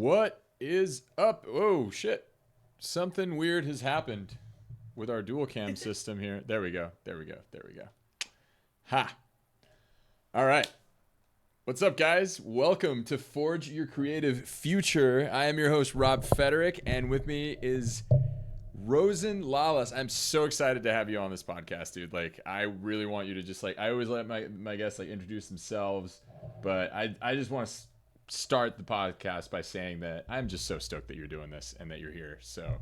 What is up? Oh, shit. Something weird has happened with our dual cam system here. There we go. There we go. There we go. Ha. All right. What's up, guys? Welcome to Forge Your Creative Future. I am your host, Rob Federick, and with me is Rozen Lalas. I'm so excited to have you on this podcast, dude. Like, I really want you to just, I always let my guests, introduce themselves, but I just want to start the podcast by saying that I'm just so stoked that you're doing this and that you're here. So,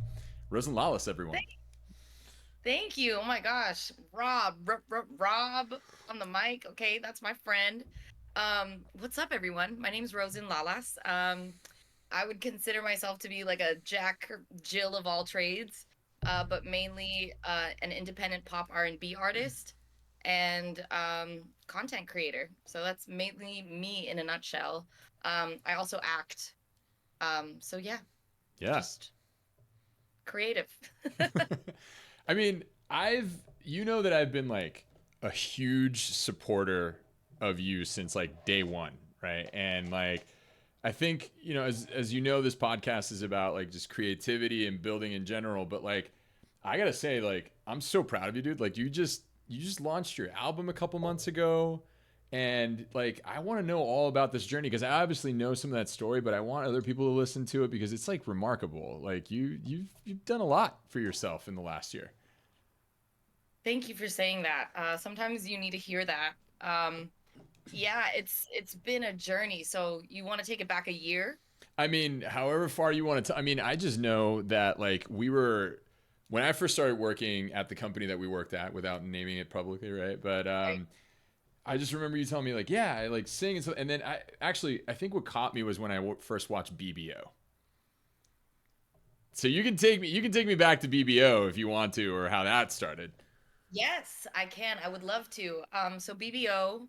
Rozen Lalas, everyone. Thank you. Oh my gosh. Rob on the mic. Okay, that's my friend. What's up, everyone? My name's Rozen Lalas. I would consider myself to be like a Jack or Jill of all trades, but mainly an independent pop R&B artist and content creator. So that's mainly me in a nutshell. I also act. So yeah, Yeah. just creative. I mean, you know that I've been like a huge supporter of you since like day one, right? And like, I think, as you know, this podcast is about like just creativity and building in general, but like, I gotta say, like, I'm so proud of you, dude. Like, you just launched your album a couple months ago. And like, I want to know all about this journey because I obviously know some of that story, but I want other people to listen to it because it's like remarkable. Like you've done a lot for yourself in the last year. Thank you for saying that. Sometimes you need to hear that. Yeah, it's been a journey. So you want to take it back a year? I mean, however far you want to. I mean, I just know that like when I first started working at the company that we worked at, without naming it publicly, right? But Right. I just remember you telling me like, yeah, I like sing and so. And then I think what caught me was when I first watched BBO. So you can take me back to BBO if you want to, or how that started. Yes, I can. I would love to. So BBO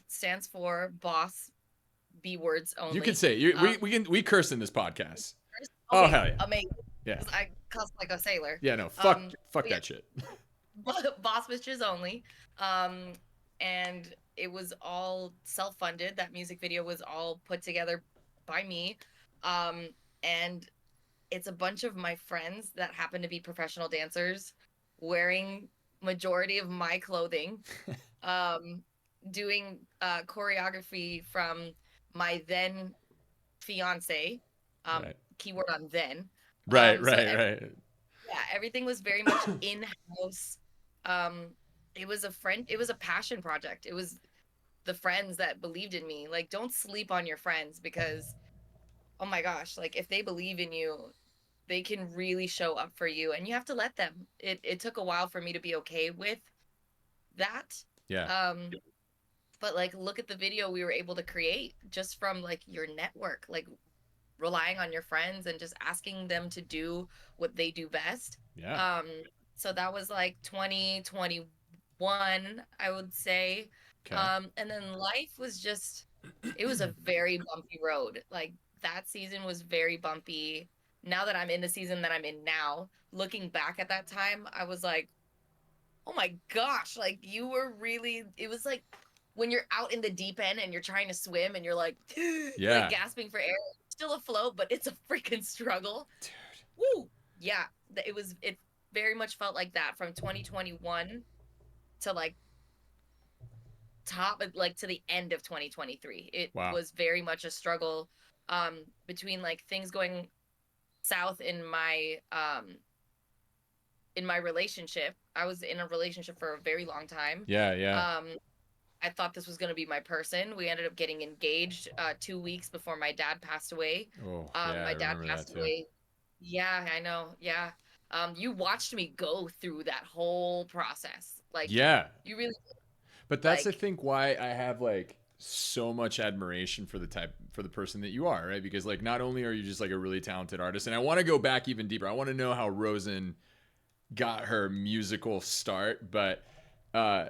stands for boss B words You can only. say you, Um, we curse in this podcast. Oh okay, hell yeah, amazing. yeah, 'Cause I cuss like a sailor. yeah. No, fuck, So fuck yeah, that shit. boss bitches only. Um, and it was all self-funded. That music video was all put together by me. Um, and it's a bunch of my friends that happen to be professional dancers wearing majority of my clothing, um, doing choreography from my then fiance, Right, keyword on then. right, So right, right. yeah, everything was very much in-house. um it was a passion project. It was the friends that believed in me. Like, don't sleep on your friends, because oh my gosh, like if they believe in you, they can really show up for you, and you have to let them. It took a while for me to be okay with that. Yeah, um but like, look at the video we were able to create just from like your network, like relying on your friends and just asking them to do what they do best. yeah. um so that was like 2021, I would say. Okay. And then life was just, it was a very bumpy road. Like, that season was very bumpy. Now that I'm in the season that I'm in now, looking back at that time, I was like, oh my gosh, like you were really, it was like when you're out in the deep end and you're trying to swim and you're like like Yeah, gasping for air, still afloat, but it's a freaking struggle. dude. Woo. Yeah, it very much felt like that from 2021 to like like to the end of 2023. It Wow. was very much a struggle, between like things going south in my relationship. I was in a relationship for a very long time. Yeah, yeah. um I thought this was going to be my person. We ended up getting engaged 2 weeks before my dad passed away. Oh, yeah. I My dad remember that passed too. away. Yeah, I know. Yeah. You watched me go through that whole process. Like, Yeah, you really, but that's I like, think why I have like so much admiration for the person that you are, right? Because like not only are you just like a really talented artist, and I want to go back even deeper. I want to know how Rosen got her musical start, but uh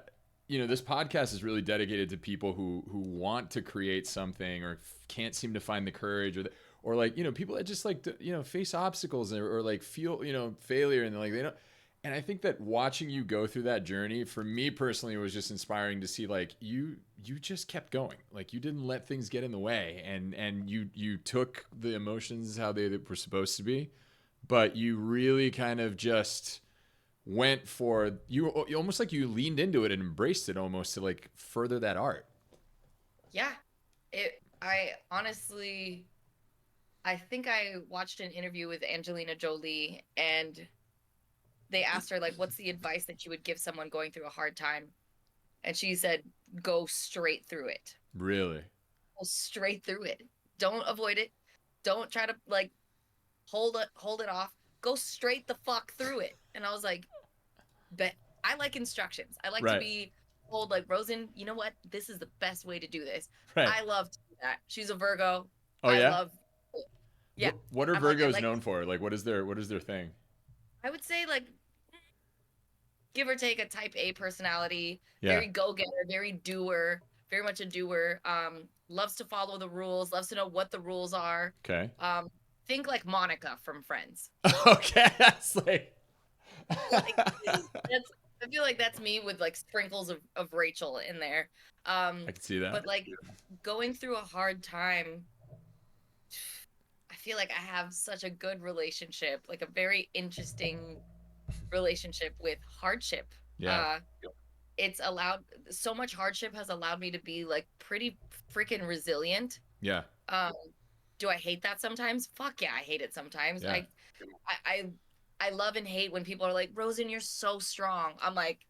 this podcast is really dedicated to people who want to create something or can't seem to find the courage or like people that just like to, face obstacles or like feel failure and like they don't. And I think that watching you go through that journey for me personally was just inspiring to see like you just kept going. Like you didn't let things get in the way, and you took the emotions how they were supposed to be, but you really kind of just went for you almost like you leaned into it and embraced it almost to like further that art. Yeah. I honestly, I think I watched an interview with Angelina Jolie, and they asked her like, what's the advice that you would give someone going through a hard time? And she said, go straight through it. Really? Go straight through it. Don't avoid it. Don't try to like hold it off. Go straight the fuck through it. And I was like, but I like instructions. I like to Right. be told like, Rosen, you know what? This is the best way to do this. Right. I love to do that. She's a Virgo. Oh I yeah. love yeah. What are I'm like, I Virgos like, known for? Like, what is their thing? I would say like give or take a type A personality, Yeah. very go-getter, very doer, very much a doer. Loves to follow the rules, loves to know what the rules are. Okay. Think like Monica from Friends. Okay. That's like. Like that's I feel like that's me with like sprinkles of Rachel in there. I can see that. But like going through a hard time, I feel like I have such a good relationship, like a very interesting relationship with hardship. Yeah. Uh it's allowed so much hardship has allowed me to be like pretty freaking resilient. Yeah. Um do I hate that sometimes? Fuck yeah, I hate it sometimes. Yeah. I I love and hate when people are like, Rosen, you're so strong. I'm like,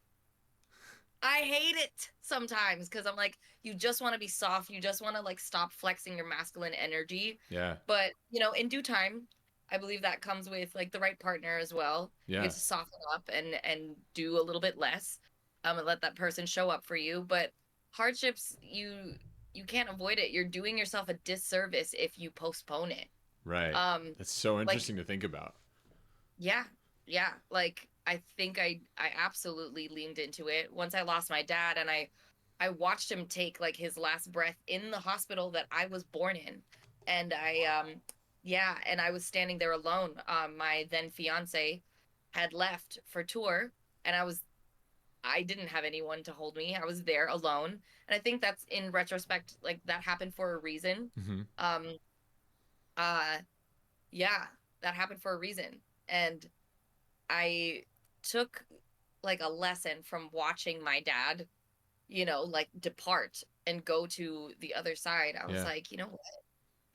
I hate it sometimes because I'm like, you just want to be soft. You just want to like stop flexing your masculine energy. Yeah. But, you know, in due time, I believe that comes with like the right partner as well. You Yeah. get to soften up and do a little bit less, and let that person show up for you. But hardships, you can't avoid it. You're doing yourself a disservice if you postpone it. Right. That's so Like interesting to think about. yeah, yeah. Like I think I absolutely leaned into it once I lost my dad, and I watched him take like his last breath in the hospital that I was born in. And yeah, and I was standing there alone. My then fiance had left for tour, and I didn't have anyone to hold me. I was there alone. And I think that's in retrospect like that happened for a reason. Mm-hmm. Um uh yeah, that happened for a reason. And I took like a lesson from watching my dad, you know, like depart and go to the other side. I was Yeah. like, you know what?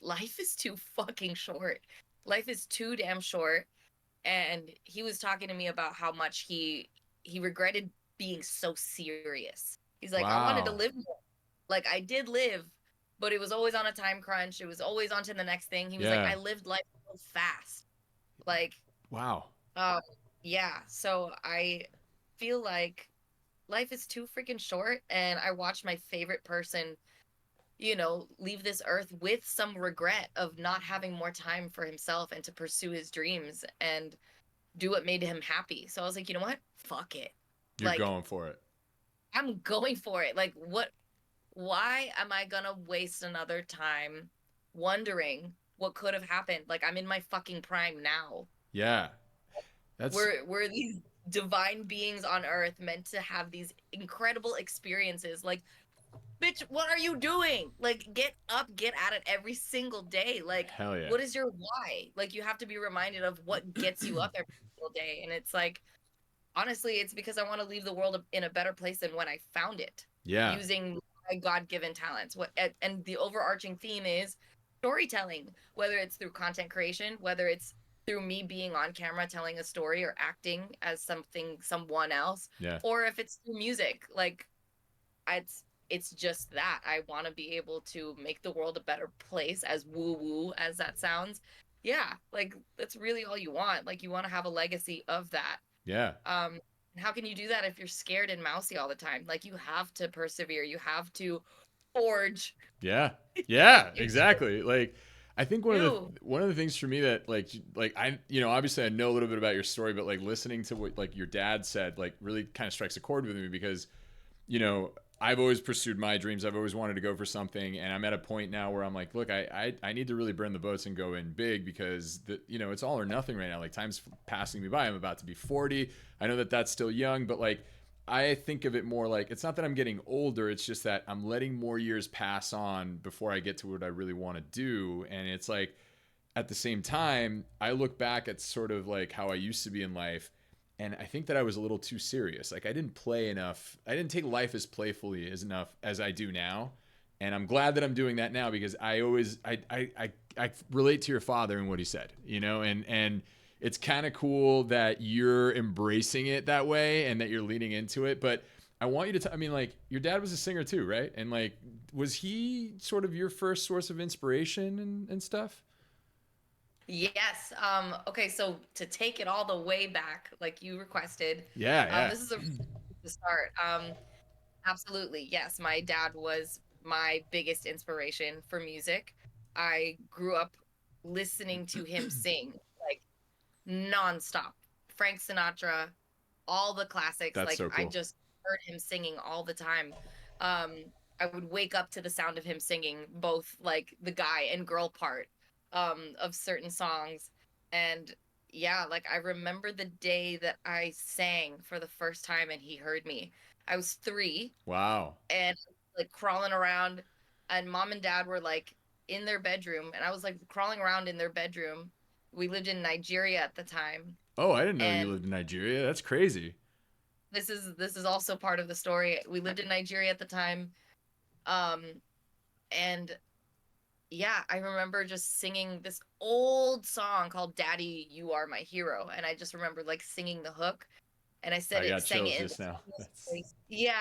Life is too fucking short. Life is too damn short. And he was talking to me about how much he regretted being so serious. He's like, I wanted to Wow. live more. Like I did live, but it was always on a time crunch. It was always on to the next thing. He was like, Yeah. I lived life so fast. Like Wow. um, yeah, so I feel like life is too freaking short, and I watched my favorite person, you know, leave this earth with some regret of not having more time for himself and to pursue his dreams and do what made him happy. So I was like, you know what? Fuck it. You're Like, going for it. I'm going for it. Like, why am I gonna waste another time wondering what could have happened? Like, I'm in my fucking prime now. Yeah. That's We're these divine beings on earth meant to have these incredible experiences. Like, bitch, what are you doing? Like, get up, get at it every single day. Like, hell yeah. what is your why? Like, you have to be reminded of what gets you up every single day. And it's like, honestly, it's because I want to leave the world in a better place than when I found it. Yeah. Using my God-given talents. And the overarching theme is storytelling, whether it's through content creation, whether it's through me being on camera telling a story or acting as someone else, Yeah. or if it's through music. Like it's just that I want to be able to make the world a better place, as woo woo as that sounds. Yeah, like that's really all you want. Like you want to have a legacy of that. Yeah. How can you do that if you're scared and mousy all the time? Like you have to persevere. You have to forge. Yeah. Yeah, You exactly. Like I think one do. of the things for me that like I obviously I know a little bit about your story, but like listening to what like your dad said like really kind of strikes a chord with me because I've always pursued my dreams. I've always wanted to go for something, and I'm at a point now where I'm like, look, I need to really burn the boats and go in big because it's all or nothing right now. Like time's passing me by. I'm about to be 40. I know that that's still young, but like I think of it more like it's not that I'm getting older, it's just that I'm letting more years pass on before I get to what I really want to do. And it's like at the same time, I look back at sort of like how I used to be in life, and I think that I was a little too serious. Like I didn't play enough. I didn't take life as playfully as enough as I do now. And I'm glad that I'm doing that now because I relate to your father and what he said, you know, and it's kind of cool that you're embracing it that way and that you're leaning into it. But I want you to, I mean, like your dad was a singer too, right? And like, was he sort of your first source of inspiration and stuff? Yes. Okay, so to take it all the way back, like you requested, Yeah, yeah. this is a to start. Absolutely. Yes, my dad was my biggest inspiration for music. I grew up listening to him sing like nonstop. Frank Sinatra, all the classics. That's Like so I cool. just heard him singing all the time. Um, I would wake up to the sound of him singing both like the guy and girl part of certain songs. And yeah, like I remember the day that I sang for the first time and he heard me. I was 3 Wow. and like crawling around, and mom and dad were like in their bedroom and I was like crawling around in their bedroom. We lived in Nigeria at the time, Oh, I didn't know you and lived in Nigeria. That's crazy. this is also part of the story. We lived in Nigeria at the time. Um and yeah, I remember just singing this old song called Daddy You Are My Hero, and I just remember like singing the hook, and I said I it got sang chills it in just the now. tiniest That's voice. Yeah,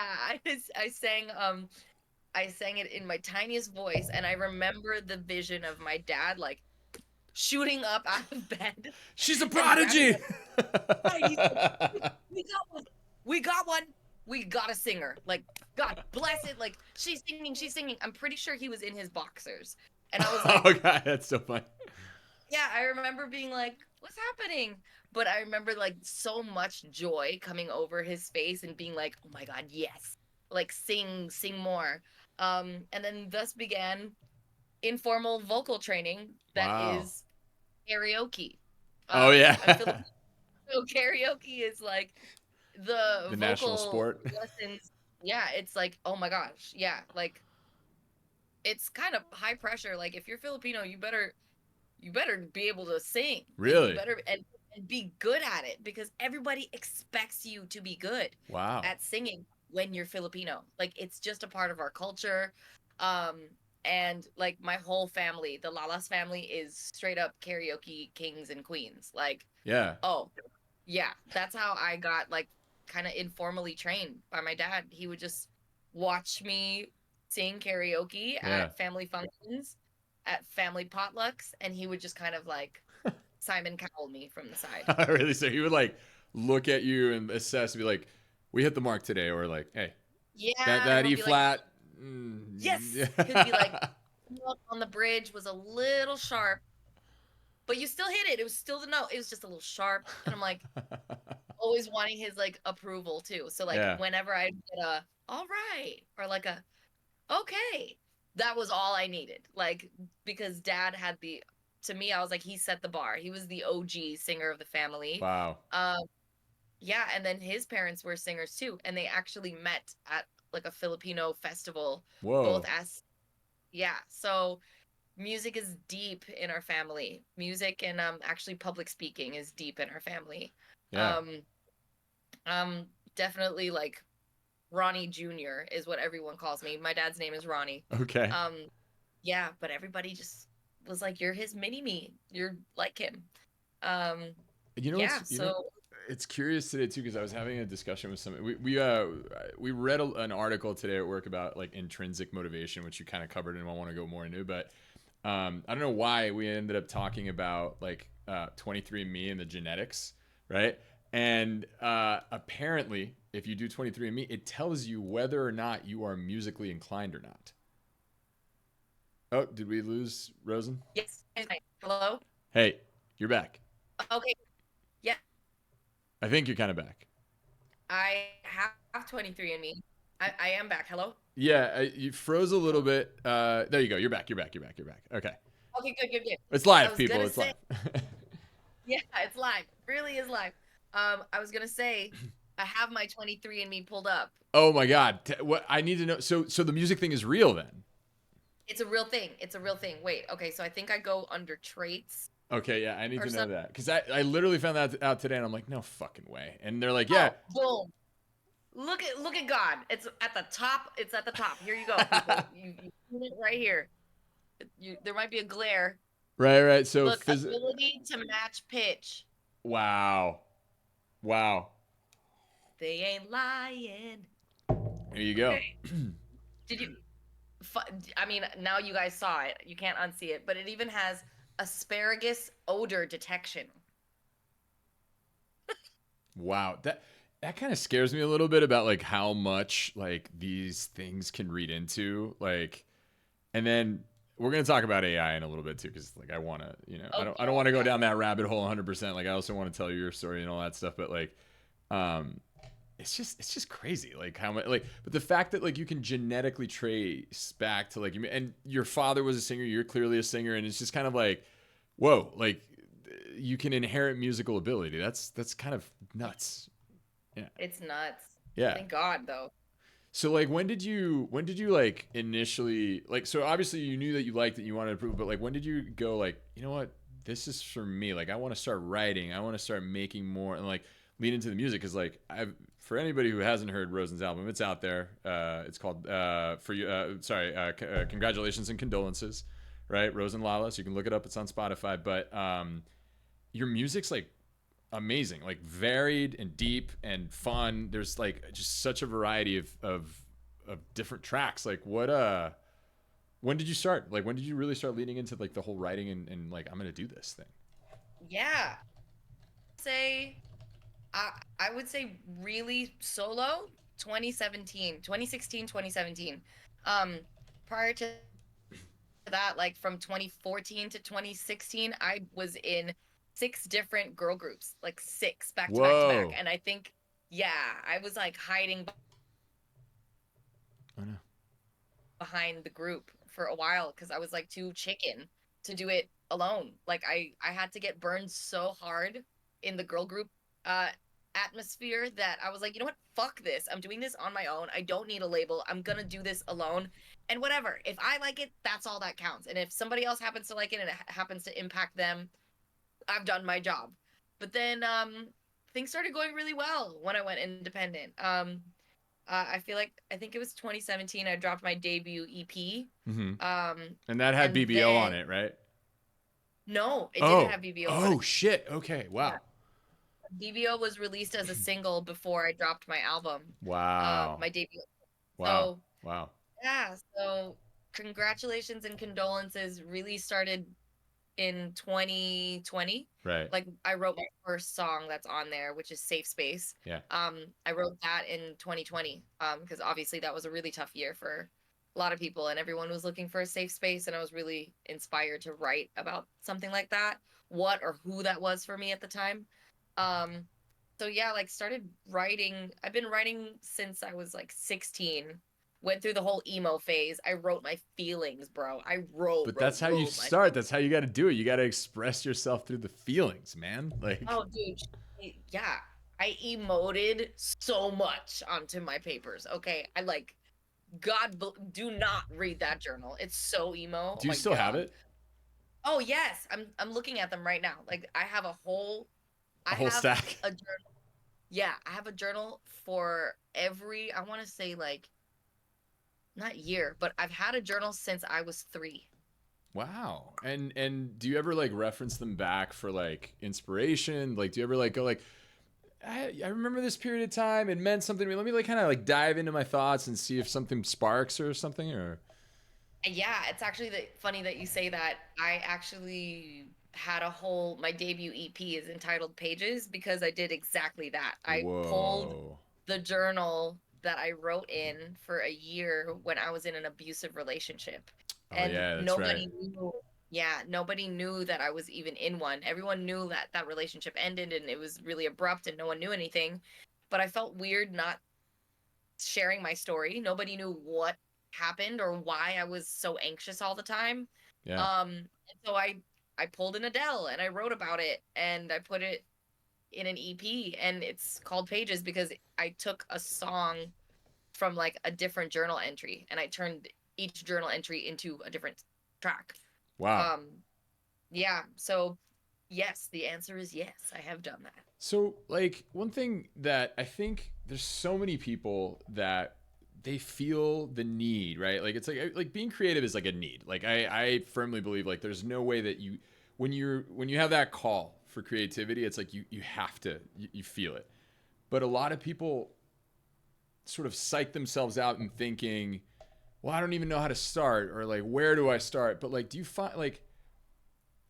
I sang it in my tiniest voice, and I remember the vision of my dad like shooting up out of bed She's a and grabbing prodigy. right. He's like, we got one. We got one. We got a singer. Like, God bless it. Like, she's singing. She's singing. I'm pretty sure he was in his boxers. And I was like, Oh god, that's so funny. yeah, I remember being like, what's happening? But I remember like so much joy coming over his face and being like, oh my God, yes. Like, sing more. And then thus began informal vocal training that Wow. is karaoke. Oh yeah. I'm Filipino. So karaoke is like the The national vocal sport. lessons. Yeah, it's like, oh my gosh. Yeah, like it's kind of high pressure. Like if you're Filipino, you better be able to sing. Like you Really? better and be good at it because everybody expects you to be good Wow. at singing when you're Filipino. Like it's just a part of our culture. Um and like my whole family, the Lalas family is straight up karaoke kings and queens. Like, Yeah. oh, yeah, that's how I got like kind of informally trained by my dad. He would just watch me sing karaoke Yeah. at family functions, at family potlucks, and he would just kind of like Simon Cowell me from the side. Really? So he would like look at you and assess and be like, we hit the mark today, or like, hey, Yeah, that he'll E be like, flat. yes. He'll be like, Yeah. "Note on the bridge was a little sharp, but you still hit it. It was still the note. It was just a little sharp." And I'm like, always wanting his like approval too. So like Yeah. whenever I get a all right or like a okay, that was all I needed. Like because dad had the to me I was like he set the bar. He was the OG singer of the family. Wow. Um yeah, and then his parents were singers too, and they actually met at like a Filipino festival both Whoa. as yeah. So music is deep in our family. Music and actually public speaking is deep in our family. Yeah. Um definitely like Ronnie Jr. is what everyone calls me. My dad's name is Ronnie. Okay. Um yeah, but everybody just was like you're his mini me. You're like him. Um You know yeah, what's so it's curious today too because I was having a discussion with somebody. We read an article today at work about like intrinsic motivation, which you kind of covered and I want to go more into. But I don't know why we ended up talking about like 23andMe and the genetics, right? And apparently, if you do 23andMe, it tells you whether or not you are musically inclined or not. Oh, did we lose Rosen? yes. Hello? Hey, you're back. Okay. Yeah, I think you're kind of back. I have 23 and me. I am back. Hello? Yeah, you froze a little bit. There you go. You're back. You're back. You're back. You're back. Okay. Okay, good, good, good. It's I live, was people. gonna It's say live. yeah, it's live. Really is live. I was gonna say I have my 23andMe pulled up. Oh my god. What I need to know. So the music thing is real then. It's a real thing. It's a real thing. Wait, okay, so I think I go under traits Okay, yeah, I need or to know something. that because I literally found that out today, and I'm like, no fucking way. And they're like, yeah, Oh, boom. Look at God. It's at the top. It's at the top. Here you go, people. You see it right here. There might be a glare. right. So Look, ability to match pitch. wow, wow. They ain't lying. There you go. Okay. Did you I mean, now you guys saw it. You can't unsee it, but it even has asparagus odor detection. Wow, that kind of scares me a little bit about like how much like these things can read into like, and then we're gonna talk about AI in a little bit too because like I want to Oh I don't yeah, want to go yeah. down that rabbit hole 100%. Like I also want to tell you your story and all that stuff, but like, um, it's just crazy like how much like but the fact that like you can genetically trace back to like and your father was a singer, you're clearly a singer, and it's just kind of like whoa, like you can inherit musical ability. That's kind of nuts. Yeah. It's nuts. Yeah. Thank God though. So like when did you like initially like so obviously you knew that you liked it, you wanted to prove it, but like when did you go like, you know what, this is for me. Like I want to start writing, I want to start making more and like lean into the music because like I've for anybody who hasn't heard Rosen's album, it's out there. It's called for you. Congratulations and condolences, right? Rozen Lalas. You can look it up. It's on Spotify. But your music's like amazing, like varied and deep and fun. There's like just such a variety of different tracks. Like what when did you start? Like when did you really start leaning into like the whole writing and like I'm gonna do this thing? Yeah. Say I I would say really solo 2017, 2016, 2017. Prior to that, like from 2014 to 2016, I was in six different girl groups, like six back to back to back. Whoa. And I think, yeah, I was like hiding Oh no. behind the group for a while because I was like too chicken to do it alone. Like I had to get burned so hard in the girl group uh atmosphere that I was like, you know what? Fuck this. I'm doing this on my own. I don't need a label. I'm gonna do this alone. And whatever. If I like it, that's all that counts. And if somebody else happens to like it and it happens to impact them, I've done my job. But then things started going really well when I went independent. I feel like I think it was 2017 I dropped my debut EP. Mm-hmm. Um, And that had and BBO on then it, right? no, it didn't Oh. have BBO on it. Oh shit. Okay. Yeah, Wow. BBO was released as a single before I dropped my album, Wow. my debut. Wow. So Wow. yeah, so congratulations and condolences really started in 2020. Right. Like I wrote my first song that's on there, which is Safe Space. Yeah. I wrote that in 2020 because obviously that was a really tough year for a lot of people and everyone was looking for a safe space and I was really inspired to write about something like that, what or who that was for me at the time. Um so yeah, like started writing. I've been writing since I was like 16. Went through the whole emo phase. I wrote my feelings, bro. I But that's how you wrote my start. That's how you got to do it. You got to express yourself through the feelings, man. Like, Oh, dude, yeah. I emoted so much onto my papers. Okay, I like do not read that journal. It's so emo. Oh do you my still have god. it? Oh yes, I'm looking at them right now. Like I A whole have stack? a journal. Yeah, I have a journal for every I want to say like not year, but I've had a journal since I was 3. Wow. And do you ever like reference them back for like inspiration? Like, do you ever like go like, I remember this period of time. It meant something to me. Let me like kind of like dive into my thoughts and see if something sparks or something. Or Yeah, it's actually funny that you say that. I actually had a whole my debut EP is entitled Pages because I did exactly that. I pulled whoa. the journal that I wrote in for a year when I was in an abusive relationship. Oh And yeah, that's right. nobody knew, yeah, nobody knew that I was even in one. Everyone knew that that relationship ended and it was really abrupt and no one knew anything. But I felt weird not sharing my story. Nobody knew what happened or why I was so anxious all the time. Yeah. And so I pulled an Adele and I wrote about it and I put it in an EP, and it's called Pages because I took a song from like a different journal entry and I turned each journal entry into a different track. Wow. Um, yeah. So yes, the answer is yes. I have done that. So, like, one thing that I think there's so many people that they feel the need, right? Like, it's like being creative is like a need. Like, I firmly believe like there's no way that you when you have that call for creativity, it's like you have to you feel it. But a lot of people sort of psych themselves out in thinking, well, I don't even know how to start, or like, where do I start? But like, do you find like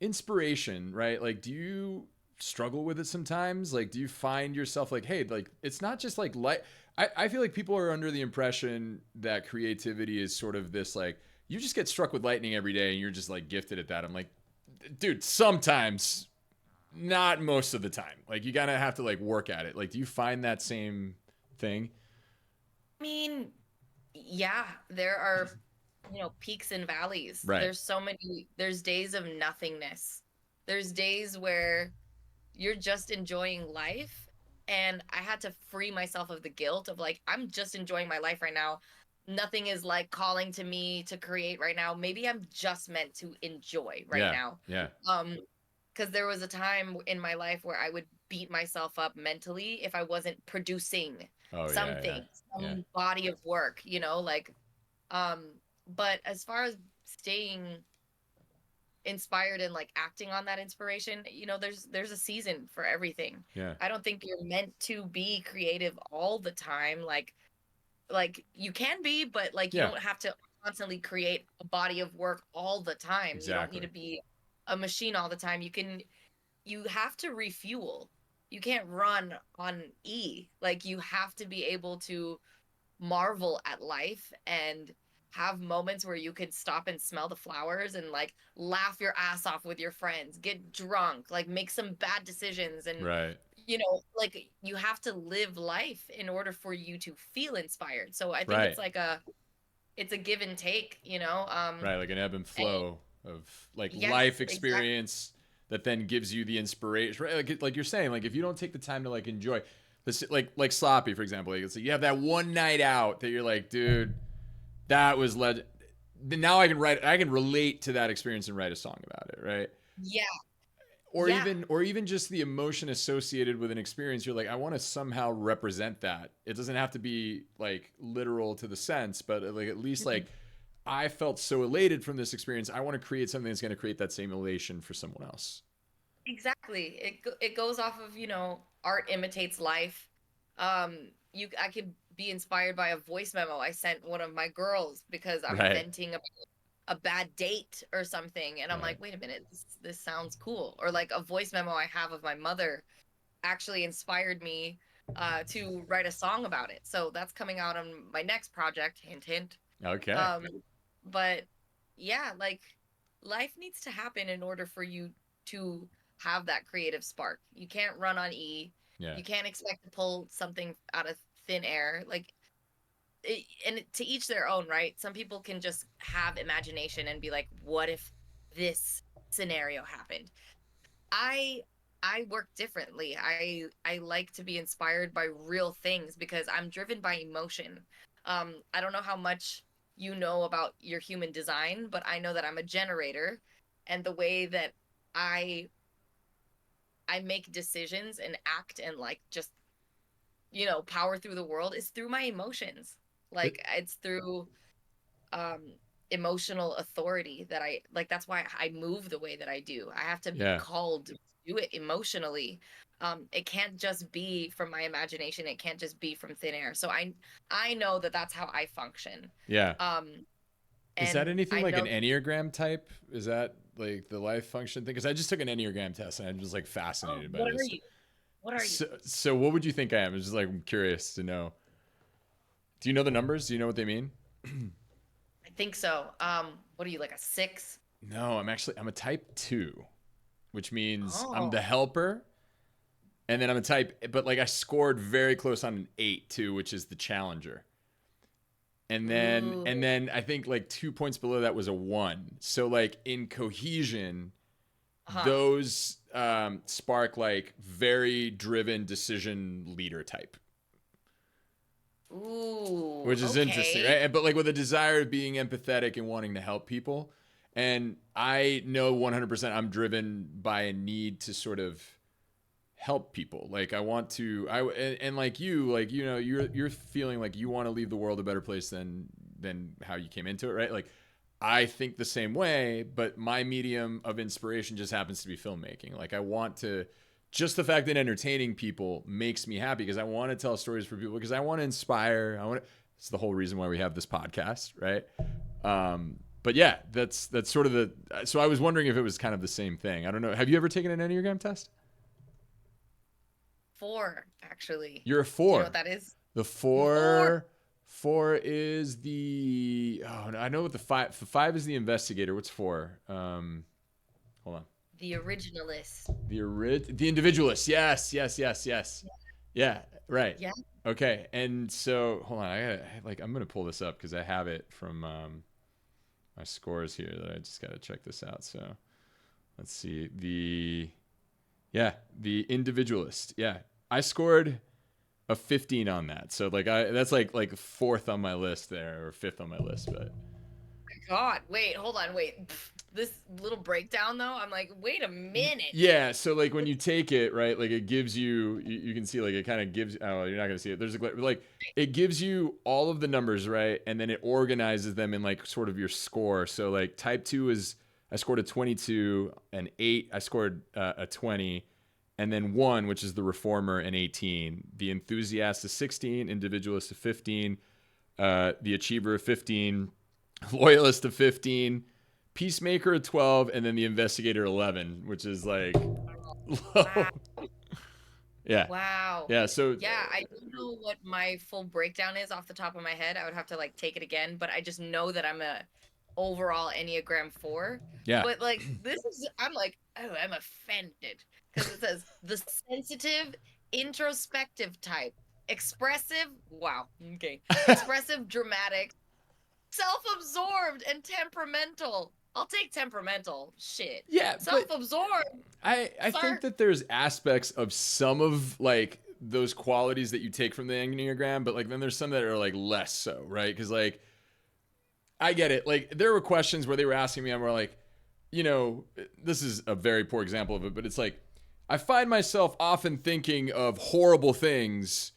inspiration, right? Like, do you struggle with it sometimes? Like, do you find yourself like, hey, like, it's not just like light. I feel like people are under the impression that creativity is sort of this like, you just get struck with lightning every day and you're just like gifted at that. I'm like, dude, sometimes, not most of the time. Like, you gotta have to like work at it. Like, do you find that same thing? I mean, yeah, there are, peaks and valleys. Right. There's so many, there's days of nothingness. There's days where you're just enjoying life. And I had to free myself of the guilt of like, I'm just enjoying my life right now. Nothing is like calling to me to create right now. Maybe I'm just meant to enjoy right Yeah. now. Yeah. Because there was a time in my life where I would beat myself up mentally if I wasn't producing Oh yeah. Yeah. something, Yeah. some body of work, like, um, but as far as staying inspired and like acting on that inspiration, there's a season for everything. Yeah. I don't think you're meant to be creative all the time. Like you can be, but like you Yeah. don't have to constantly create a body of work all the time. You don't need Exactly. to be a machine all the time. You have to refuel. You can't run on E. Like you have to be able to marvel at life and have moments where you could stop and smell the flowers and like laugh your ass off with your friends, get drunk, like make some bad decisions, and Right. like you have to live life in order for you to feel inspired. So I think Right. it's a give and take, Right, like an ebb and and flow of like life yes, exactly. experience that then gives you the inspiration. Right, like you're saying, like if you don't take the time to like enjoy this, like sloppy, for example, like, so you have that one night out that you're like, dude, that was legend. Now I can relate to that experience and write a song about it, right? Yeah, Or yeah. even just the emotion associated with an experience. You're like, I want to somehow represent that. It doesn't have to be like literal to the sense, but like at least like I felt so elated from this experience. I want to create something that's going to create that same elation for someone else. Exactly. It goes off of, art imitates life. I could be inspired by a voice memo I sent one of my girls because I'm Right. venting about a bad date or something, and I'm Right. like, "Wait a minute, this sounds cool." Or like a voice memo I have of my mother actually inspired me to write a song about it. So that's coming out on my next project, hint hint. Okay. Um, but yeah, like life needs to happen in order for you to have that creative spark. You can't run on E. Yeah. You can't expect to pull something out of thin air. Like, to each their own, right? Some people can just have imagination and be like, what if this scenario happened? I I work differently. I like to be inspired by real things because I'm driven by emotion. I don't know how much you know about your human design, but I know that I'm a generator, and the way that I I make decisions and act and like just, power through the world is through my emotions. It, Like it's through um emotional authority that I like. That's why I move the way that I do. I have to be yeah. called to do it emotionally. It can't just be from my imagination. It can't just be from thin air. So I know that that's how I function. Yeah. um Is that and anything I like an know. Enneagram type? Is that like the life function thing? Because I just took an Enneagram test and I'm just like Oh, fascinated by what are this. you? What are you? So what would you think I am? It's just like I'm curious to know. Do you know the numbers? Do you know what they mean? I think so. What are you, like a 6? No, I'm a type 2, which means I'm the Oh. helper, and then I'm a type, but like I scored very close on an 8 too, which is the challenger. And then Ooh. I think like 2 points below that was a 1. So like in cohesion, Uh-huh. those spark like very driven decision leader type, Ooh, which is interesting, okay. right? But like with a desire of being empathetic and wanting to help people. And I know 100% I'm driven by a need to sort of help people. Like I want to, and like you, like, you know, you're feeling like you want to leave the world a better place than how you came into it, right? Like I think the same way, but my medium of inspiration just happens to be filmmaking. Like I want to, just the fact that entertaining people makes me happy because I want to tell stories for people, because I want to inspire. I want to, it's the whole reason why we have this podcast, right? But yeah, that's sort of the, so I was wondering if it was kind of the same thing. I don't know. Have you ever taken an Enneagram test? 4, actually. You're a Do you know what four. that is? The 4. four is the, oh no, I know what the five. Five is the investigator. What's four? Hold on. The originalist. The individualist. Yes, yes, yes, yes. Yeah, right. Yeah. Okay, and so hold on. I'm gonna pull this up because I have it from my scores here. That I just gotta check this out. So let's see the individualist. Yeah, I scored a 15 on that. So like that's like fourth on my list there, or fifth on my list. But God, wait, hold on, wait. This little breakdown though, I'm like, wait a minute. yeah, so like when you take it, right, like it gives you can see like it kind of gives, oh well, you're not gonna see it. There's like it gives you all of the numbers, right, and then it organizes them in like sort of your score. So like type 2 is, I scored a 22, and 8 I scored a 20, and then 1, which is the reformer, an 18. The enthusiast is 16, individualist of 15, the achiever of 15, loyalist of 15, peacemaker of 12, and then the investigator 11, which is like low. Wow. Yeah, Wow. yeah. So Yeah, I don't know what my full breakdown is off the top of my head. I would have to like take it again, but I just know that I'm a overall Enneagram 4. yeah, But like this is, I'm like, oh, I'm offended because it says the sensitive, introspective type, expressive, wow, okay. Expressive, dramatic, self-absorbed, and temperamental. I'll take temperamental. Shit. yeah. But Self-absorbed, I think sir. that there's aspects of some of like those qualities that you take from the Enneagram, but like then there's some that are like less so, right? Because like I get it. Like there were questions where they were asking me, and we're like, you know, this is a very poor example of it, but it's like I find myself often thinking of horrible things,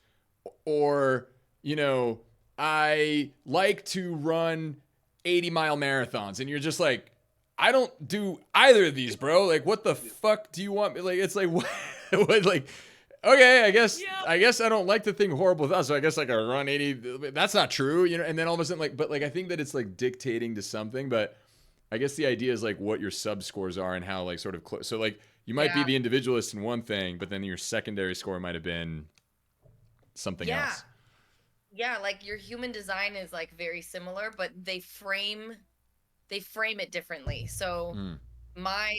or you know, I like to run 80-mile marathons, and you're just like, I don't do either of these, bro. Like, what the fuck do you want me? Like, it's like, what like, okay, Yeah. I guess I don't like to think horrible thoughts, so I guess like I run 80. That's not true, you know. And then all of a sudden, like, but like I think that it's like dictating to something, but I guess the idea is like what your sub scores are and how like sort of close. So like you might be Yeah. the individualist in one thing, but then your secondary score might have been something Yeah. else. Yeah, like your human design is like very similar, but they frame it differently. So Mm, my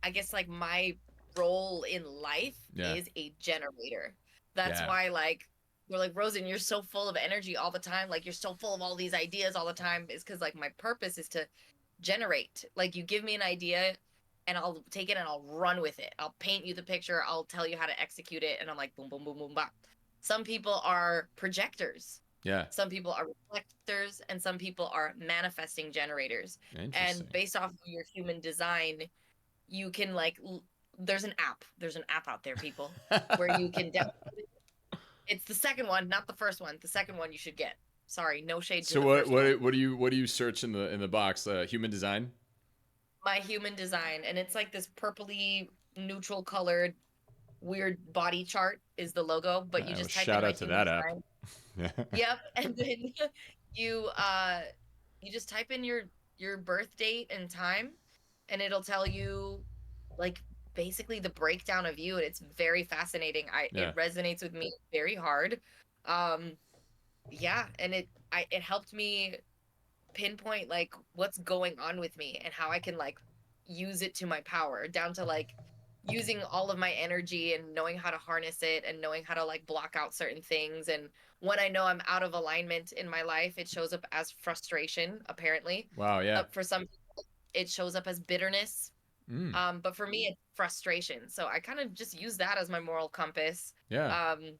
I guess like my role in life yeah, is a generator. That's yeah, why like we're like, Rosen, you're so full of energy all the time. Like you're so full of all these ideas all the time. Is because like my purpose is to generate. Like you give me an idea and I'll take it and I'll run with it. I'll paint you the picture. I'll tell you how to execute it. And I'm like, boom, boom, boom, boom, bop. Some people are projectors. yeah. Some people are reflectors and some people are manifesting generators. And Interesting. based off of your human design, you can like there's an app. There's an app out there, people, where you can it's the second one, not the first one. The second one you should get. Sorry, no shade to So the first one. what do you search in the box? Human design. My human design, and it's like this purpley neutral colored weird body chart is the logo, but you Well, just type in shout my out to human that app. design. Yep, and then you uh you just type in your birth date and time, and it'll tell you like basically the breakdown of you, and it's very fascinating. Yeah. It resonates with me very hard. Um yeah, and it helped me pinpoint like what's going on with me and how I can like use it to my power, down to like using all of my energy and knowing how to harness it and knowing how to like block out certain things. And when I know I'm out of alignment in my life, it shows up as frustration, apparently. Wow. Yeah. For some people, it shows up as bitterness. Mm. But for me, it's frustration. So I kind of just use that as my moral compass. Yeah. Um,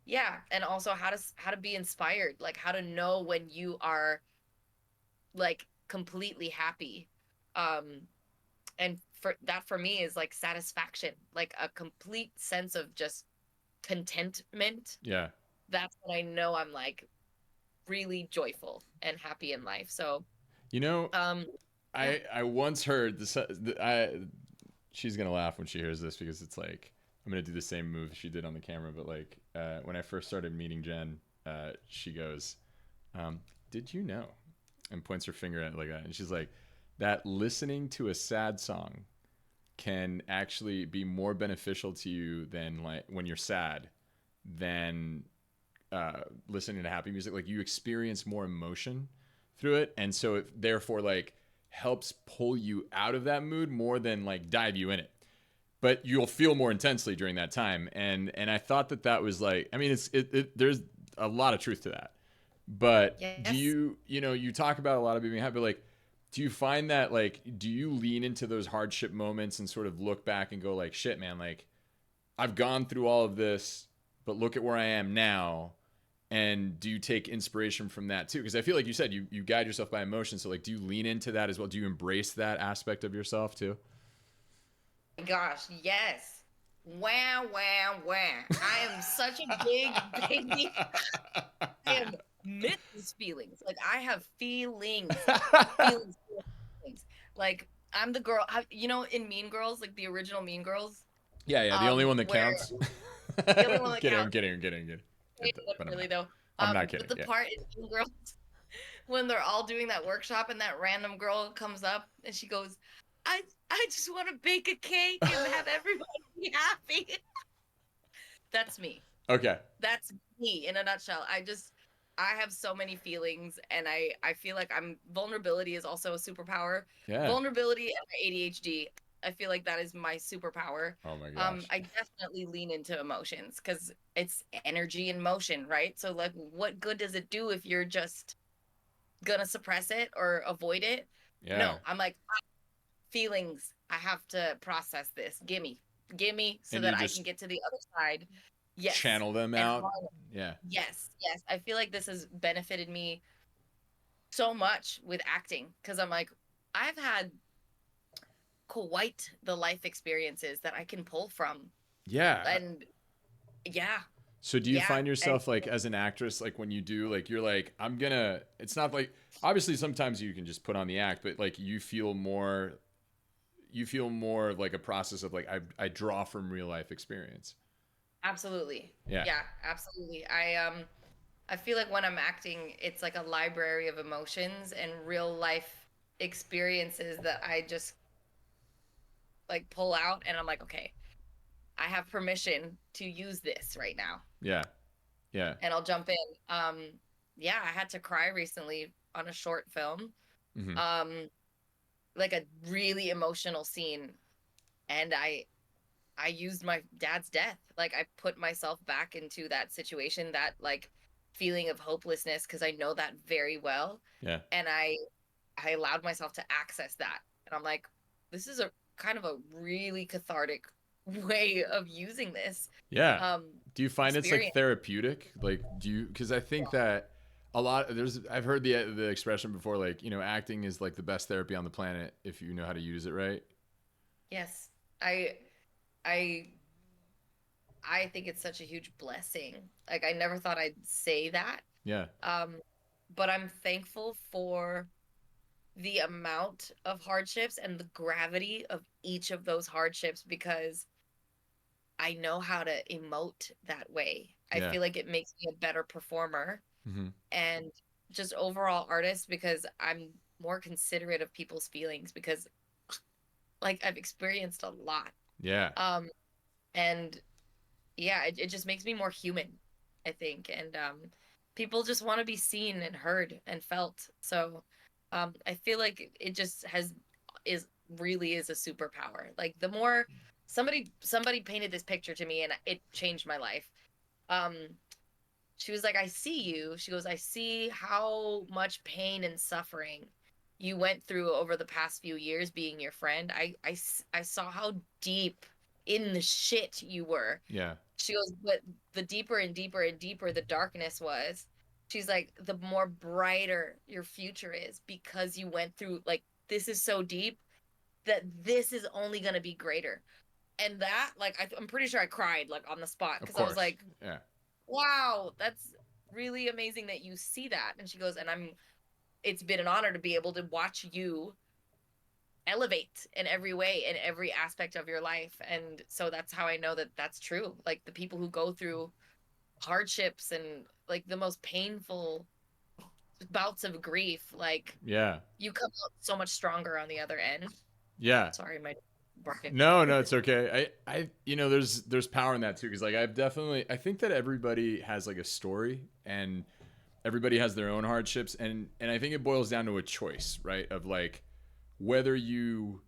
yeah, and also how to be inspired, like how to know when you are like completely happy. Um, and for that for me is like satisfaction, like a complete sense of just contentment. Yeah. That's when I know I'm like really joyful and happy in life. So, You know, um, yeah, I once heard this. I she's gonna laugh when she hears this because it's like I'm gonna do the same move she did on the camera. But like when I first started meeting Jen, she goes, um, "Did you know?" and points her finger at it like that, and she's like, "That listening to a sad song can actually be more beneficial to you than like when you're sad than listening to happy music. Like you experience more emotion through it, and so it therefore like helps pull you out of that mood more than like dive you in it. But you'll feel more intensely during that time, and I thought that that was like, I mean, there's a lot of truth to that. But do yes, you, you talk about a lot of being happy, like, do you find that like, do you lean into those hardship moments and sort of look back and go like, shit, man, like I've gone through all of this, but look at where I am now. And do you take inspiration from that too? Because I feel like you said you guide yourself by emotion. So like, do you lean into that as well? Do you embrace that aspect of yourself too? gosh, yes. Wow, wow, wow. I am such a big baby. I am Mrs. Feelings. Like I have feelings, feelings, feelings. Like I'm the girl. You know, in Mean Girls, like the original Mean Girls, Yeah, yeah. The only one that where counts. the only one I'm that kidding. I'm counts. kidding. I'm kidding. I'm kidding. But I'm Really not. though. I'm not But kidding. the Yeah. part in Mean Girls when they're all doing that workshop and that random girl comes up and she goes, I I just want to bake a cake and have everybody be happy. That's me. Okay. That's me in a nutshell. I have so many feelings and I feel like I'm vulnerability is also a superpower. Yeah. Vulnerability and my ADHD, I feel like that is my superpower. Oh my gosh. I definitely lean into emotions because it's energy and motion, right? So like what good does it do if you're just gonna suppress it or avoid it? Yeah. No, I'm like feelings. I have to process this. Gimme so And you that I can just get to the other side. Yes. channel them And out. Yeah. yes, yes. I feel like this has benefited me so much with acting because I'm like, I've had quite the life experiences that I can pull from. Yeah. And yeah, So do you yeah. find And yourself like as an actress, like when you do, like you're like, I'm gonna, it's not like, obviously sometimes you can just put on the act, but like you feel more of like a process of like, I draw from real life experience. absolutely. Yeah. Yeah, absolutely. I feel like when I'm acting, it's like a library of emotions and real life experiences that I just like pull out and I'm like, okay, I have permission to use this right now. Yeah. Yeah. And I'll jump in. Yeah, I had to cry recently on a short film. Hmm. Um, like a really emotional scene, and I used my dad's death. Like I put myself back into that situation, that like feeling of hopelessness because I know that very well, Yeah. and I allowed myself to access that. And I'm like, this is a kind of a really cathartic way of using this Yeah. um Do you find it's like experience. therapeutic? Like, do you, because I think that a lot, I've heard the expression before, like, acting is like the best therapy on the planet if you know how to use it right. Yes. I I I think it's such a huge blessing. Like I never thought I'd say that. Yeah. Um but I'm thankful for the amount of hardships and the gravity of each of those hardships because I know how to emote that way. I Yeah. feel like it makes me a better performer Hmm. and just overall artist because I'm more considerate of people's feelings because like I've experienced a lot. Yeah. Um and yeah, it just makes me more human, I think. And people just want to be seen and heard and felt. So I feel like it just has is really is a superpower. Like the more somebody painted this picture to me and it changed my life. Um she was like, I see you. She goes, I see how much pain and suffering you went through over the past few years being your friend, I saw how deep in the shit you were. Yeah. She goes, but the deeper and deeper and deeper the darkness was, she's like, the more brighter your future is because you went through, like, this is so deep that this is only going to be greater. And that, like, I'm pretty sure I cried, like, on the spot Of because I was course. like, Yeah. wow, that's really amazing that you see that. And she goes, and it's been an honor to be able to watch you elevate in every way, in every aspect of your life. And so that's how I know that that's true. Like, the people who go through hardships and like the most painful bouts of grief, like, Yeah. you come out so much stronger on the other end. Yeah. Sorry, my barking. No, no, it's okay. There's power in that too, because like I think that everybody has like a story, and everybody has their own hardships, and I think it boils down to a choice, right? Of like whether you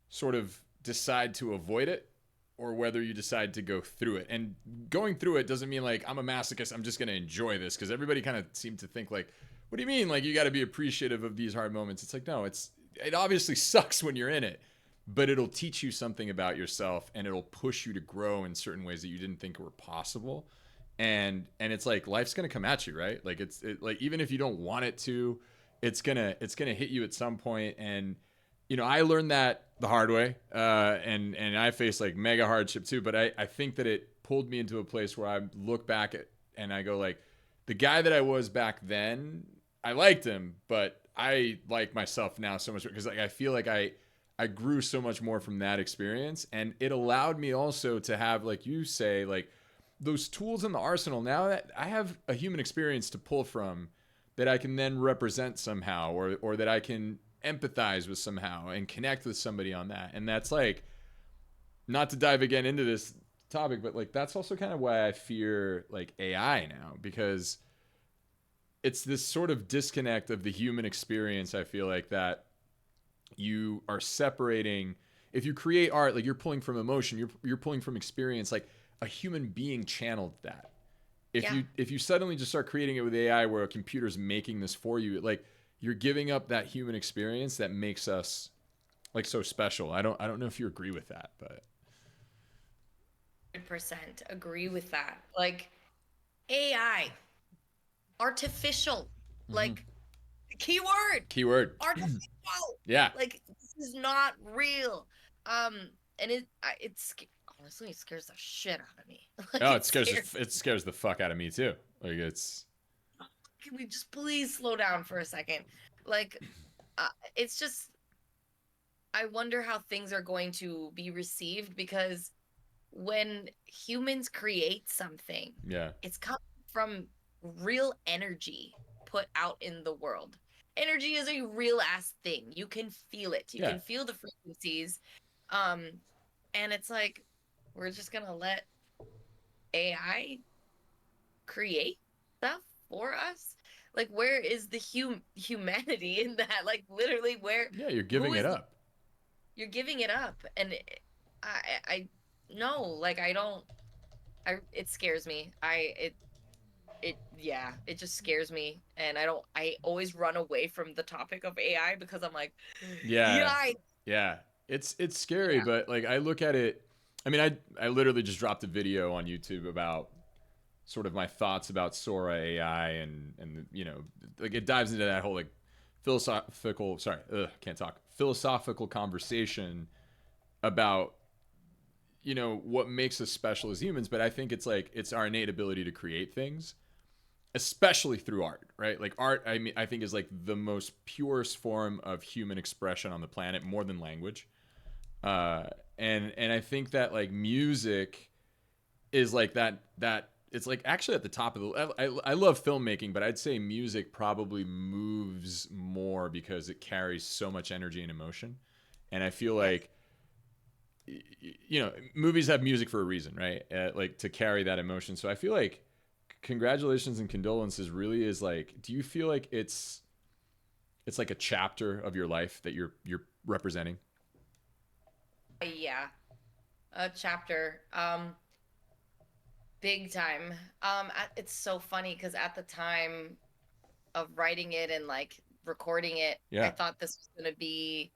sort of decide to avoid it or whether you decide to go through it. And going through it doesn't mean like I'm a masochist, I'm just going to enjoy this, because everybody kind of seemed to think like, what do you mean like you got to be appreciative of these hard moments? It's like, no, it obviously sucks when you're in it, but it'll teach you something about yourself, and it'll push you to grow in certain ways that you didn't think were possible. And it's like life's gonna come at you, right? Like like even if you don't want it to, it's gonna hit you at some point. And I learned that the hard way, and I faced like mega hardship too. But I think that it pulled me into a place where I look back at and I go like, the guy that I was back then, I liked him, but I like myself now so much because like I feel like I grew so much more from that experience, and it allowed me also to have, like you say, like those tools in the arsenal. Now that I have a human experience to pull from, that I can then represent somehow, or that I can empathize with somehow and connect with somebody on that. And that's like, not to dive again into this topic, but like that's also kind of why I fear like AI now, because it's this sort of disconnect of the human experience. I feel like that you are separating. If you create art, like you're pulling from emotion, you're pulling from experience. Like a human being channeled that. If Yeah, you suddenly just start creating it with AI, where a computer's making this for you, like you're giving up that human experience that makes us like so special. I don't know if you agree with that, but 100% agree with that. Like, AI, artificial, mm-hmm. like, keyword, Keyword. artificial. Yeah. Like, this is not real. Um, and honestly, it scares the shit out of me. Like, Oh, it scares. it scares the fuck out of me too. Like it's Can we just please slow down for a second? Like, it's just, I wonder how things are going to be received, because when humans create something, yeah. it's coming from real energy put out in the world. Energy is a real ass thing. You can feel it. You Yeah. can feel the frequencies. Um, and it's like, we're just gonna let AI create stuff for us. Like, where is the humanity in that? Like, literally, where, Yeah, you're who giving it is, up. you're giving it up. And I no, like, I don't, it scares me. Yeah, it just scares me. And I always run away from the topic of AI because I'm like, Yeah. yeah, Yeah. It's scary, yeah, but like I look at it, I mean I literally just dropped a video on YouTube about sort of my thoughts about Sora AI, and like it dives into that whole like philosophical conversation about what makes us special as humans. But I think it's like it's our innate ability to create things, especially through art, right? Like art, I mean, I think is like the most purest form of human expression on the planet, more than language. uh and I think that like music is like that it's like actually at the top of the I love filmmaking, but I'd say music probably moves more because it carries so much energy and emotion. And I feel yes. like movies have music for a reason, right? Like to carry that emotion. So I feel like congratulations and condolences really is like, do you feel like it's like a chapter of your life that you're representing? Yeah, a chapter. Big time. It's so funny because at the time of writing it and like recording it, I Yeah. thought this was going to be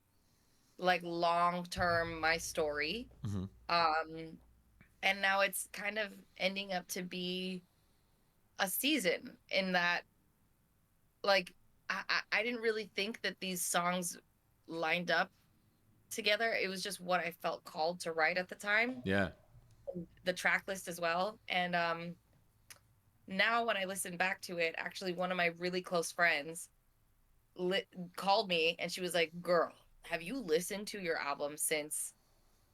like long term my story. Hmm. Um, and now it's kind of ending up to be a season in that, like, I didn't really think that these songs lined up together. It was just what I felt called to write at the time, Yeah. and the track list as well. And now when I listen back to it, actually, one of my really close friends li- called me and she was like, "Girl, have you listened to your album since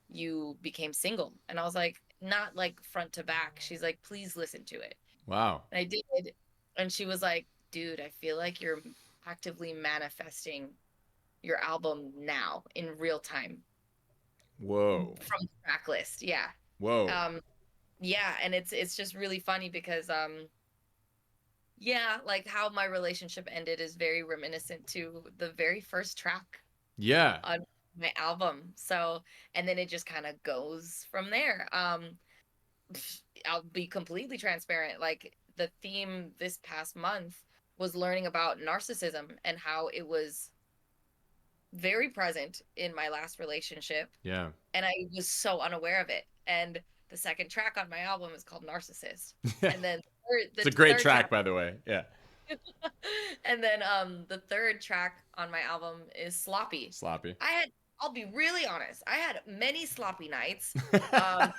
you became single?" And I was like, "Not like front to back." She's like, "Please listen to it." Wow. And I did. And she was like, "Dude, I feel like you're actively manifesting your album now in real time Whoa. from the track list." Yeah. Whoa. Um, yeah, and it's just really funny because yeah, like how my relationship ended is very reminiscent to the very first track Yeah. on my album. So, and then it just kind of goes from there. I'll be completely transparent. Like the theme this past month was learning about narcissism and how it was very present in my last relationship, Yeah. and I was so unaware of it. And the second track on my album is called Narcissist. And then It's a the great third track, track by the way. Yeah. and then the third track on my album is Sloppy. Sloppy. I had I'll be really honest. I had many sloppy nights. Um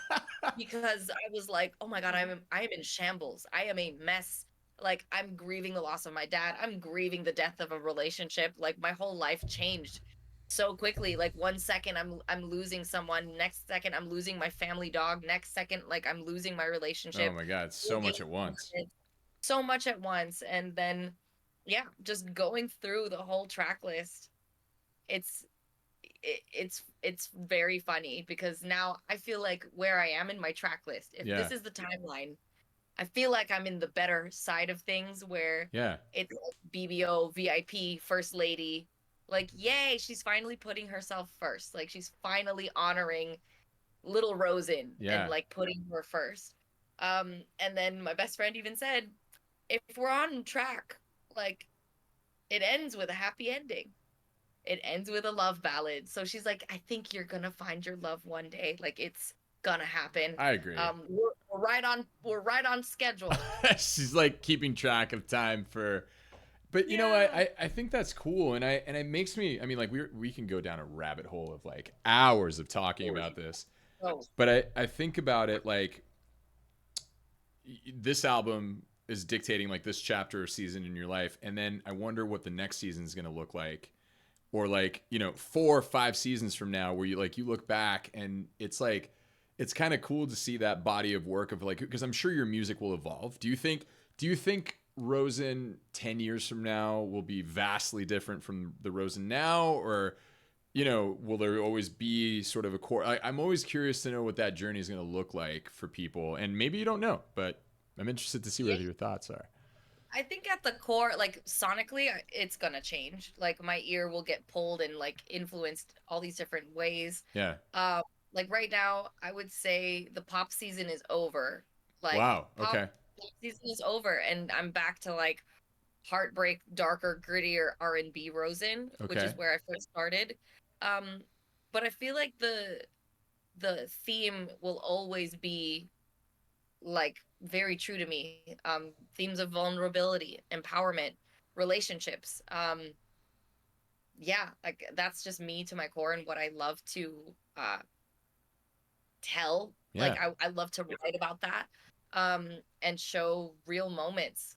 because I was like, "Oh my god, I am in shambles. I am a mess." Like I'm grieving the loss of my dad. I'm grieving the death of a relationship. Like my whole life changed so quickly. Like one second I'm losing someone, next second I'm losing my family dog, next second like I'm losing my Oh relationship. my God. So much at once. So much at once, and then yeah, just going through the whole track list. It's it's very funny because now I feel like where I am in my track list, if Yeah. this is the timeline, I feel like I'm in the better side of things where Yeah. it's like BBO, VIP, first lady. Like, yay, she's finally putting herself first. Like she's finally honoring little Rosen and Yeah. like putting her first. And then my best friend even said, if we're on track, like it ends with a happy ending. It ends with a love ballad. So she's like, I think you're gonna find your love one day. Like it's gonna happen. I agree. We're right on schedule. She's like keeping track of time for, but you know, Yeah. I think that's cool, and it makes me. I mean, like we can go down a rabbit hole of like hours of talking Oh, about this, oh, but I think about it like this album is dictating like this chapter or season in your life, and then I wonder what the next season is going to look like, or like 4 or 5 seasons from now, where you look back and it's like it's kind of cool to see that body of work of like, because I'm sure your music will evolve. Do you think Rosen 10 years from now will be vastly different from the Rosen now, or will there always be sort of a core? I'm always curious to know what that journey is going to look like for people, and maybe you don't know, but I'm interested to see yeah. what your thoughts are. I think at the core, like sonically, it's gonna change. Like my ear will get pulled and like influenced all these different ways. Yeah. Um, like right now, I would say the pop season is over. Like Wow. Okay. pop season is over, and I'm back to like heartbreak, darker, grittier R&B Rosen, which Okay. is where I first started. Um, but I feel like the theme will always be like very true to me. Themes of vulnerability, empowerment, relationships. Yeah, like that's just me to my core and what I love to tell. Like Yeah. I love to write about that and show real moments.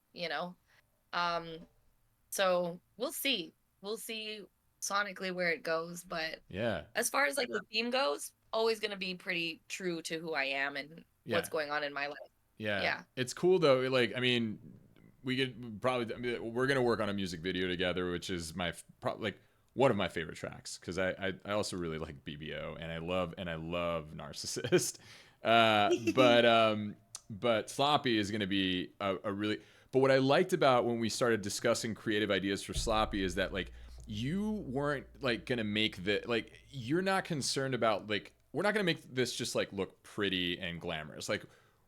Um, so we'll see. We'll see sonically where it goes, but Yeah. as far as like the theme goes, always gonna be pretty true to who I am and Yeah. what's going on in my life. Yeah. Yeah. It's cool though. Like, I mean, we could probably. I mean, we're gonna work on a music video together, which is probably like one of my favorite tracks, because I also really like BBO, and I love Narcissist. But Sloppy is gonna be a really. But what I liked about when we started discussing creative ideas for Sloppy is that like you weren't like gonna make the like you're not concerned about like we're not gonna make this just like look pretty and glamorous. Like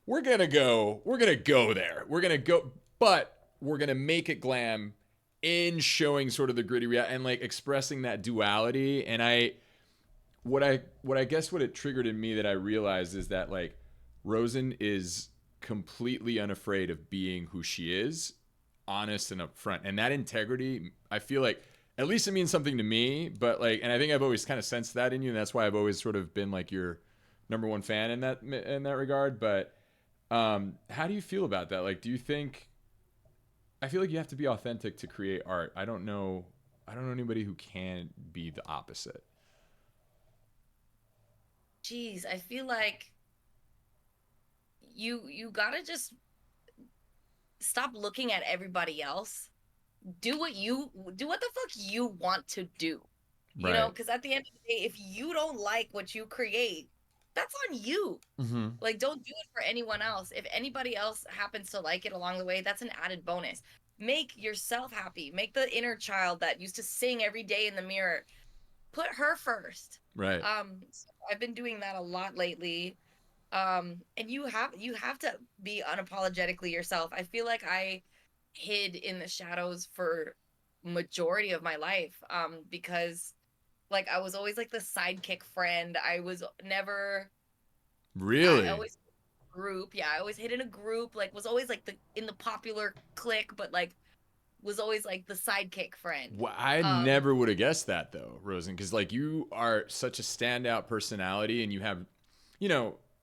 we're gonna go there. We're gonna go, but we're gonna make it glam in showing sort of the gritty reality and like expressing that duality. And what I guess what it triggered in me that I realized is that like Rozen is completely unafraid of being who she is, honest and upfront. And that integrity, I feel like at least it means something to me, but like, and I think I've always kind of sensed that in you, and that's why I've always sort of been like your number one fan in that regard. But how do you feel about that? Like, do you think, I feel like you have to be authentic to create art. I don't know anybody who can be the opposite. Jeez, I feel like you gotta just stop looking at everybody else. Do what the fuck you want to do. You know, Right. because at the end of the day, if you don't like what you create, that's on you. Mm-hmm. Like, don't do it for anyone else. If anybody else happens to like it along the way, that's an added bonus. Make yourself happy. Make the inner child that used to sing every day in the mirror, put her first. Right. So I've been doing that a lot lately. And you have to be unapologetically yourself. I feel like I hid in the shadows for majority of my life, because like I was always like the sidekick friend. I was never I Really? always group. Yeah, I always hid in a group, like was always like the in the popular clique, but like was always like the sidekick friend. Well, I Um never would have guessed that though, Rosen, because like you are such a standout personality, and you have,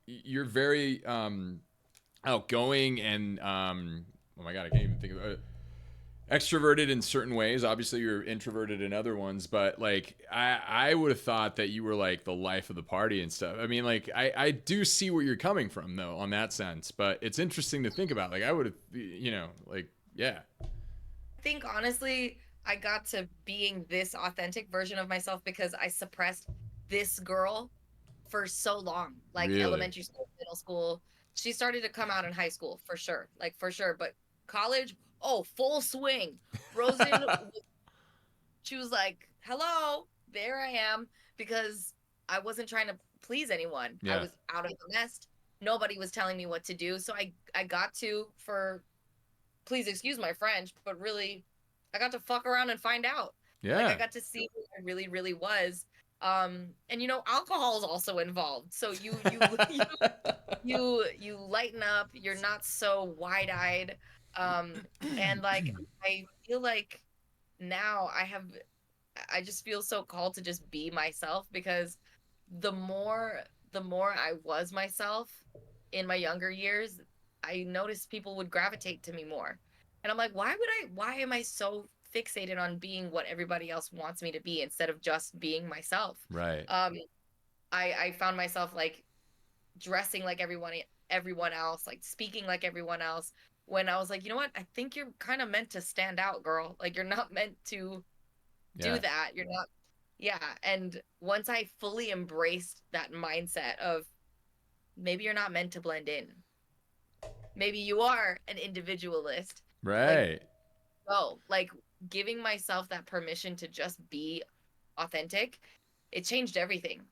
you're very outgoing and oh my god, I can't even think of it. Extroverted in certain ways. Obviously, you're introverted in other ones, but like I would have thought that you were like the life of the party and stuff. I mean, like I do see where you're coming from though on that sense, but it's interesting to think about. Like I would have, like yeah, I think honestly, I got to being this authentic version of myself because I suppressed this girl for so long, like really, elementary school, middle school. She started to come out in high school for sure, like for sure. But college, oh, full swing. Rosen, she was like, hello, there I am, because I wasn't trying to please anyone. I yeah, was out of the nest. Nobody was telling me what to do. So I got to, for please excuse my French, but really, I got to fuck around and find out. Like I yeah. got to see who I really, really was. And alcohol is also involved. So you lighten up. You're not so wide eyed. And like I feel like now I just feel so called to just be myself, because the more the more I was myself in my younger years, I noticed people would gravitate to me more. And I'm like, why am I so fixated on being what everybody else wants me to be instead of just being myself? Right. Um, I found myself like dressing like everyone else, like speaking like everyone else, when I was like, you know what? I think you're kind of meant to stand out, girl. Like you're not meant to do Yeah. that. You're not, yeah. And once I fully embraced that mindset of maybe you're not meant to blend in, maybe you are an individualist, like, Right. oh, like giving myself that permission to just be authentic, it changed everything.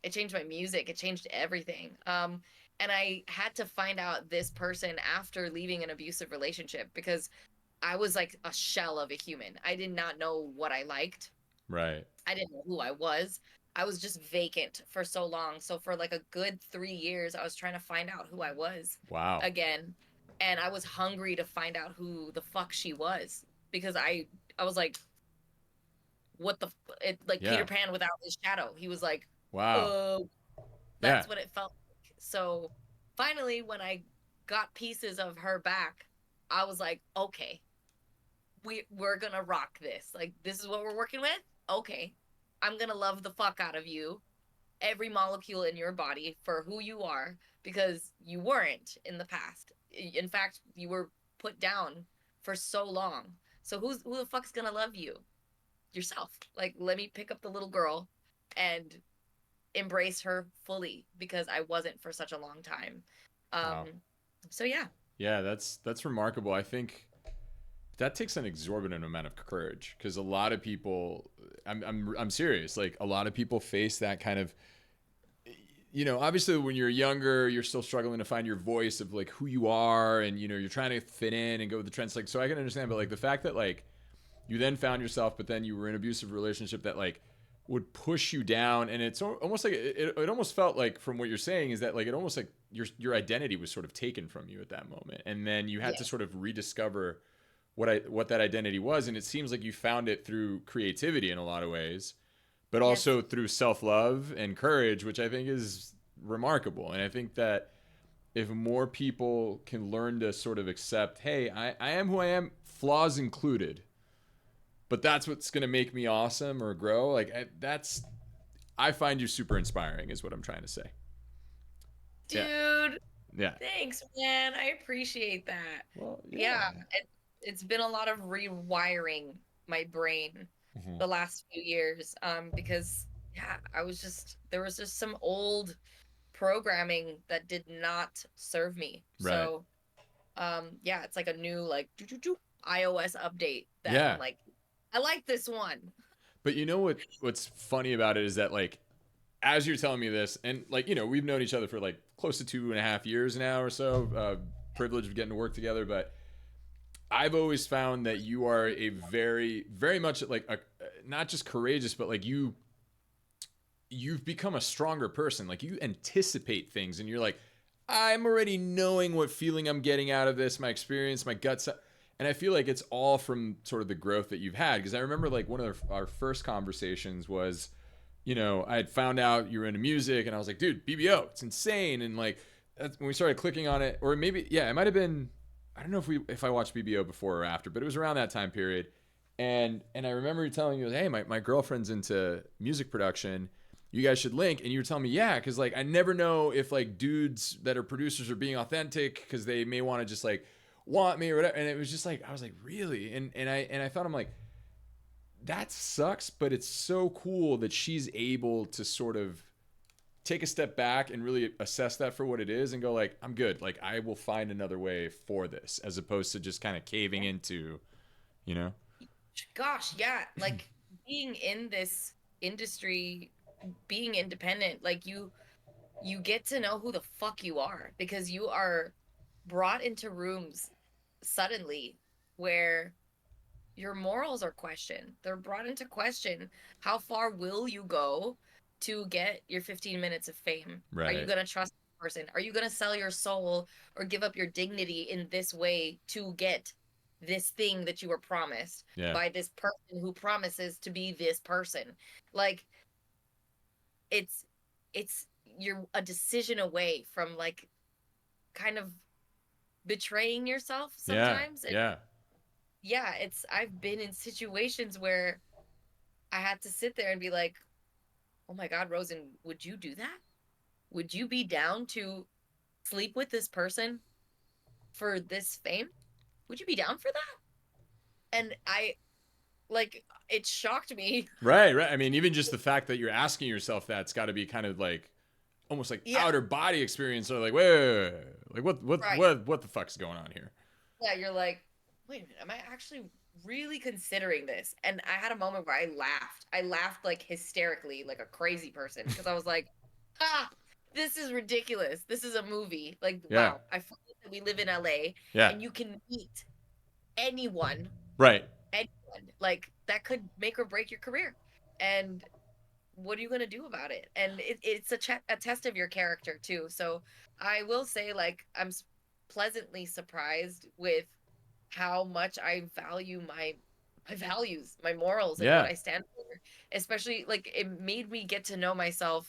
It changed my music, it changed everything. And I had to find out this person after leaving an abusive relationship, because I was like a shell of a human. I did not know what I liked. Right. I didn't know who I was. I was just vacant for so long. So for like a good 3 years, I was trying to find out who I was Wow. again. And I was hungry to find out who the fuck she was, because I was like, what the it like Peter Yeah. Pan without his shadow. He was like, Wow. oh, Yeah. that's what it felt like. So finally, when I got pieces of her back, I was like, okay, we're gonna rock this. Like this is what we're working with. Okay, I'm gonna love the fuck out of you, every molecule in your body for who you are, because you weren't in the past. In fact, you were put down for so long. So who the fuck's gonna love you? Yourself. Like let me pick up the little girl and embrace her fully, because I wasn't for such a long time. Um Wow. so yeah. Yeah, that's remarkable. I think that takes an exorbitant amount of courage because a lot of people I'm serious. Like a lot of people face that kind of obviously when you're younger, you're still struggling to find your voice of like who you are and you're trying to fit in and go with the trends like so I can understand but like the fact that like you then found yourself, but then you were in an abusive relationship that like would push you down, and it's almost like it almost felt like from what you're saying is that like it almost like your identity was sort of taken from you at that moment, and then you had Yeah. to sort of rediscover what that identity was, and it seems like you found it through creativity in a lot of ways, but Yes. also through self-love and courage, which I think is remarkable. And I think that if more people can learn to sort of accept, hey, I am who I am, flaws included, but that's what's going to make me awesome or grow, like I find you super inspiring is what I'm trying to say. Yeah. Dude, Yeah. thanks, man. I appreciate that. Well, yeah. Yeah, it's been a lot of rewiring my brain Mm-hmm. the last few years. Because yeah, there was just some old programming that did not serve me. Right. So yeah, it's like a new like iOS update that I'm Yeah. like, I like this one. But you know what's funny about it is that like as you're telling me this, and like we've known each other for like close to 2.5 years now or so, privilege of getting to work together, but I've always found that you are a very, very much like not just courageous, but like you've become a stronger person. Like you anticipate things, and you're like, I'm already knowing what feeling I'm getting out of this, my experience, my guts, and I feel like it's all from sort of the growth that you've had. Because I remember like one of our first conversations was, I had found out you were into music, and I was like, dude, BBO, it's insane, and like that's when we started clicking on it, or maybe yeah, it might have been. I don't know if I watched BBO before or after, but it was around that time period. And I remember you telling me, hey, my girlfriend's into music production. You guys should link. And you were telling me, yeah, because like I never know if like dudes that are producers are being authentic because they may want to just like want me or whatever. And it was just like I was like, really? And I thought I'm like, that sucks, but it's so cool that she's able to sort of take a step back and really assess that for what it is and go like, I'm good. Like I will find another way for this as opposed to just kind of caving into, you know? Gosh, yeah, like being in this industry, being independent, like you get to know who the fuck you are because you are brought into rooms suddenly where your morals are questioned. They're brought into question. How far will you go to get your 15 minutes of fame? Are you Right. going to trust the person? Are you going to sell your soul or give up your dignity in this way to get this thing that you were promised Yeah. by this person who promises to be this person? Like it's it's you're a decision away from like kind of betraying yourself Yeah. sometimes. And Yeah. yeah, it's I've been in situations where I had to sit there and be like, "Oh my God, Rosen, would you do that? Would you be down to sleep with this person for this fame? Would you be down for that?" And I like it shocked me. Right. Right. I mean, even just the fact that you're asking yourself that's got to be kind of like almost like Yeah, outer body experience or like, wait. Like right. what the fuck's going on here? Yeah, you're like, wait a minute, am I actually really considering this? And I had a moment where I laughed. I laughed like hysterically, like a crazy person, because I was like, ah, this is ridiculous. This is a movie. Like, Yeah. wow, I forget that we live in LA Yeah. and you can meet anyone, Right. anyone. Like that could make or break your career. And what are you gonna do about it? And it's a test of your character too. So I will say, like, pleasantly surprised with how much I value my values, my morals, and what Yeah. I stand for. Especially, like, it made me get to know myself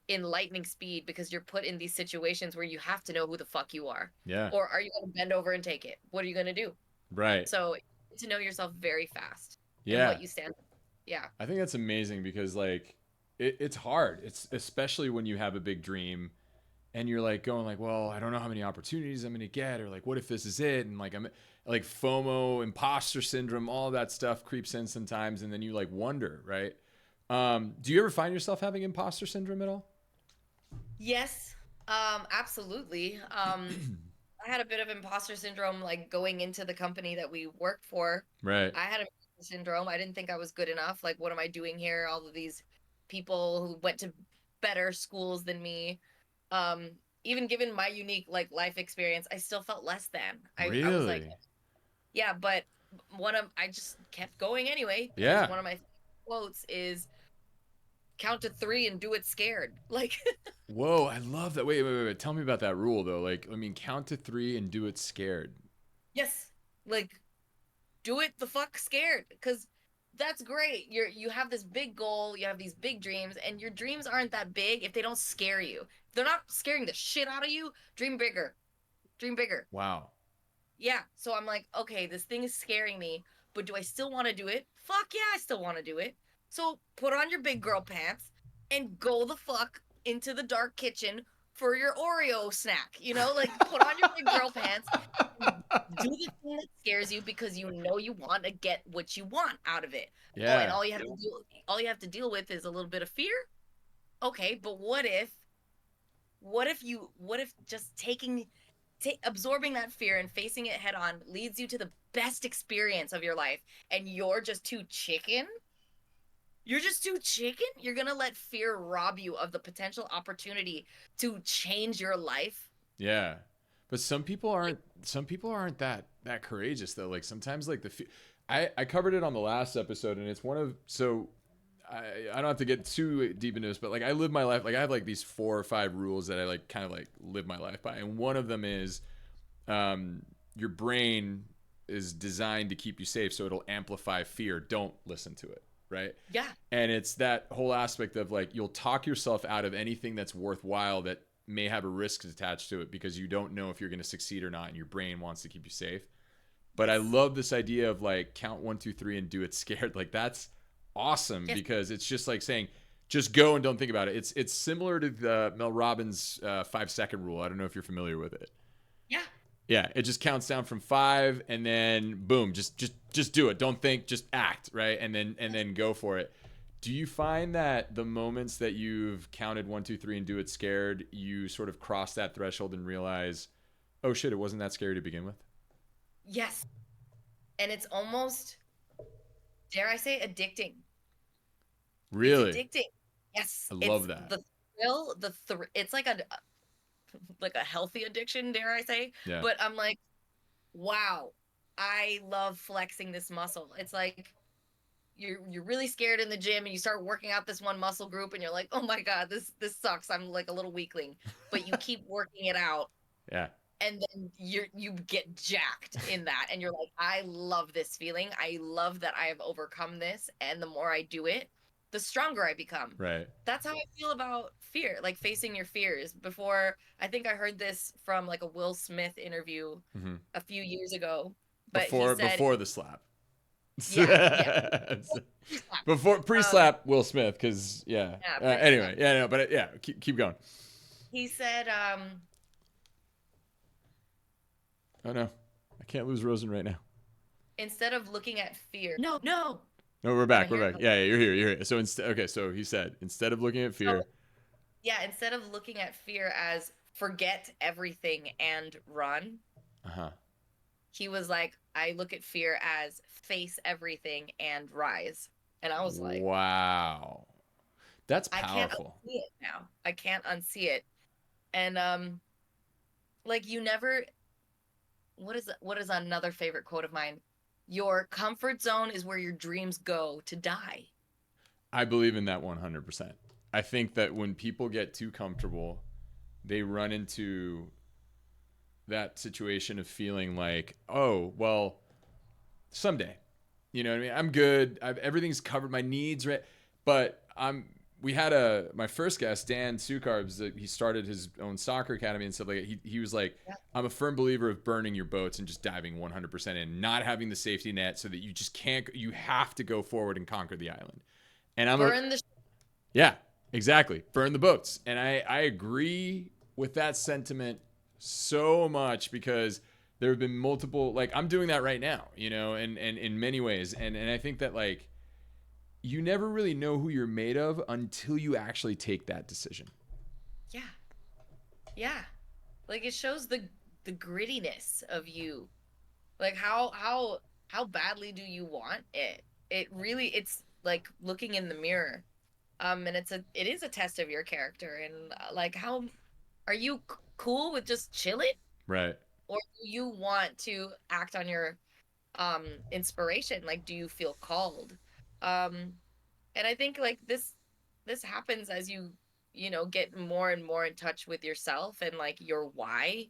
in lightning speed because you're put in these situations where you have to know who the fuck you are, Yeah. or are you going to bend over and take it? What are you going to do? Right. So, to know yourself very fast and Yeah. what you stand for. Yeah. I think that's amazing because like it's hard. It's especially when you have a big dream and you're like going like, well, I don't know how many opportunities I'm gonna get, or like, what if this is it? And like I'm like FOMO, imposter syndrome, all that stuff creeps in sometimes, and then you like wonder, right? Do you ever find yourself having imposter syndrome at all? Yes. Absolutely. I had a bit of imposter syndrome like going into the company that we worked for. Right. I had imposter syndrome. I didn't think I was good enough. Like, what am I doing here? All of these people who went to better schools than me. Um, Even given my unique like life experience, I still felt less than. I was like, Really? yeah, but I just kept going anyway because Yeah. one of my quotes is count to 3 and do it scared. Like, Whoa, I love that. Wait. Tell me about that rule though. Like, I mean, count to 3 and do it scared. yes, like do it the fuck scared because that's great. You have this big goal, you have these big dreams, and your dreams aren't that big if they don't scare you. If they're not scaring the shit out of you, dream bigger. Dream bigger. Wow. Yeah. So I'm like, okay, this thing is scaring me, but do I still want to do it? Fuck yeah, I still want to do it. So put on your big girl pants and go the fuck into the dark kitchen for your Oreo snack. Like put on your big girl pants and do the thing that scares you because you want to get what you want out of it. Oh, and Yeah. all you have to deal with is a little bit of fear. Okay, but what if just absorbing that fear and facing it head on leads you to the best experience of your life and you're just too chicken. You're gonna let fear rob you of the potential opportunity to change your life. Yeah. But Like, some people aren't that courageous though. Like sometimes like I covered it on the last episode and it's one of so I don't have to get too deep into this, but like I live my life like I have like these 4 or 5 rules that I like kind of like live my life by. And one of them is your brain is designed to keep you safe, so it'll amplify fear. Don't listen to it, right? yeah, And it's that whole aspect of like you'll talk yourself out of anything that's worthwhile that may have a risk attached to it because you don't know if you're going to succeed or not, and your brain wants to keep you safe. But I yes, love this idea of like count 1, 2, 3 and do it scared. Like that's awesome yes, because it's just like saying just go and don't think about it. It's similar to the Mel Robbins 5 second rule. I don't know if you're familiar with it. yeah, Yeah, it just counts down from 5 and then boom, just do it. Don't think, just act, right? And then go for it. Do you find that the moments that you've counted 1, 2, 3 and do it scared, you sort of cross that threshold and realize, oh shit, it wasn't that scary to begin with? yes. And it's almost, dare I say, addicting. It's Really? addicting. Yes, I it's love that. the thrill, it's like a healthy addiction, dare I say. Yeah. But I'm like, wow, I love flexing this muscle. It's like you're really scared in the gym and you start working out this one muscle group and you're like, oh my God, this sucks. I'm like a little weakling. But you keep working it out Yeah. and then you get jacked in that and you're like, I love this feeling. I love that I have overcome this. And the more I do it, the stronger I become. Right. That's how I feel about fear, like facing your fears. Before, I think I heard this from like a Will Smith interview Hmm. a few years ago, but he said, Before the slap. yeah, yeah, Before um, pre-slap Will Smith, because yeah. yeah, Anyway, yeah, no, but yeah, keep going. he said, Oh no, I can't lose Rosen right now. instead of looking at fear, no, No, we're am I back. We're here? back. Yeah, you're here. You're here. So instead, okay. So he said instead of looking at So fear, yeah, instead of looking at fear as forget everything and run, uh huh. he was like, I look at fear as face everything and rise. And I was like, Wow, that's I can't powerful. unsee it now. I can't unsee it. And like you never what is another favorite quote of mine? Your comfort zone is where your dreams go to die. I believe in that 100%. I think that when people get too comfortable, they run into that situation of feeling like, oh, well, someday. You know what I mean? I'm good. Everything's covered. My needs, right? But we had my first guest, Dan Sukarbs, that he started his own soccer academy and stuff like that. He was like, Yeah. I'm a firm believer of burning your boats and just diving 100% in, not having the safety net so that you just can't, you have to go forward and conquer the island. And Burn the yeah, exactly. Burn the boats. And I agree with that sentiment so much because there have been multiple, like, I'm doing that right now, and in many ways. And I think that, like, you never really know who you're made of until you actually take that decision. yeah. Yeah. Like it shows the grittiness of you. Like how badly do you want it? It's like looking in the mirror. And it is a test of your character and like how are you cool with just chilling Right. or do you want to act on your inspiration? Like, do you feel called? Um, and I think like this happens as you get more and more in touch with yourself and like your why.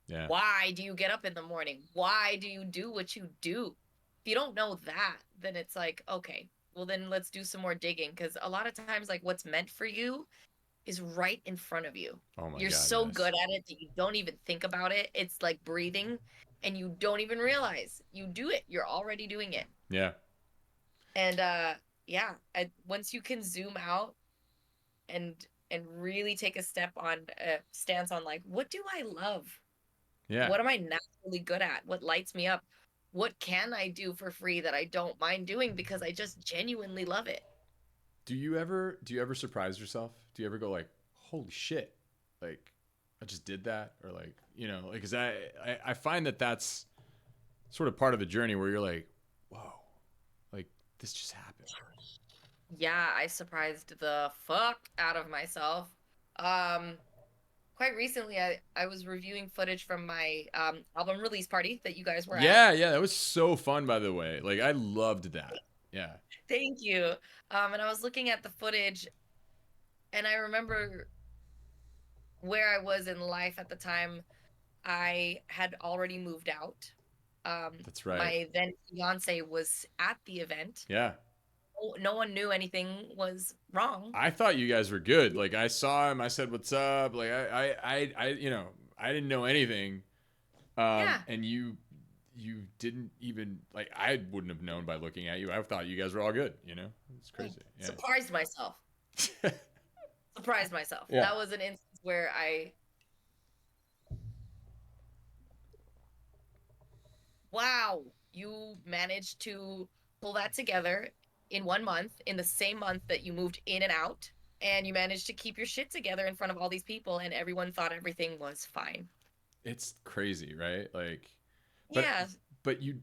Yeah. Why do you get up in the morning? Why do you do what you do? If you don't know that, then it's like, okay, well then let's do some more digging, because a lot of times like what's meant for you is right in front of you. Oh my You're God, so yes. good at it that you don't even think about it. It's like breathing, and you don't even realize you do it. You're already doing it. Yeah. And yeah, once you can zoom out and really take a stance on like, what do I love? Yeah. What am I naturally good at? What lights me up? What can I do for free that I don't mind doing because I just genuinely love it? Do you ever surprise yourself? Do you ever go like, holy shit, like I just did that, or like, like, cuz I find that that's sort of part of the journey where you're like, whoa, like this just happened. Yeah, I surprised the fuck out of myself. Um, Quite recently, I was reviewing footage from my album release party that you guys were at. Yeah, yeah, that was so fun, by the way. Like I loved that. Yeah. Thank you. And I was looking at the footage, and I remember where I was in life at the time. I had already moved out. That's right. My then fiance was at the event. Yeah. No one knew anything was wrong. I thought you guys were good. Like I saw him, I said, "What's up?" Like I didn't know anything. Yeah. And you didn't even like I wouldn't have known by looking at you. I thought you guys were all good. It's crazy. Yeah. Surprised myself. Surprised myself. Yeah. That was an instance where wow, you managed to pull that together in 1 month, in the same month that you moved in and out, and you managed to keep your shit together in front of all these people, and everyone thought everything was fine. It's crazy, right? Like, but Yeah. but you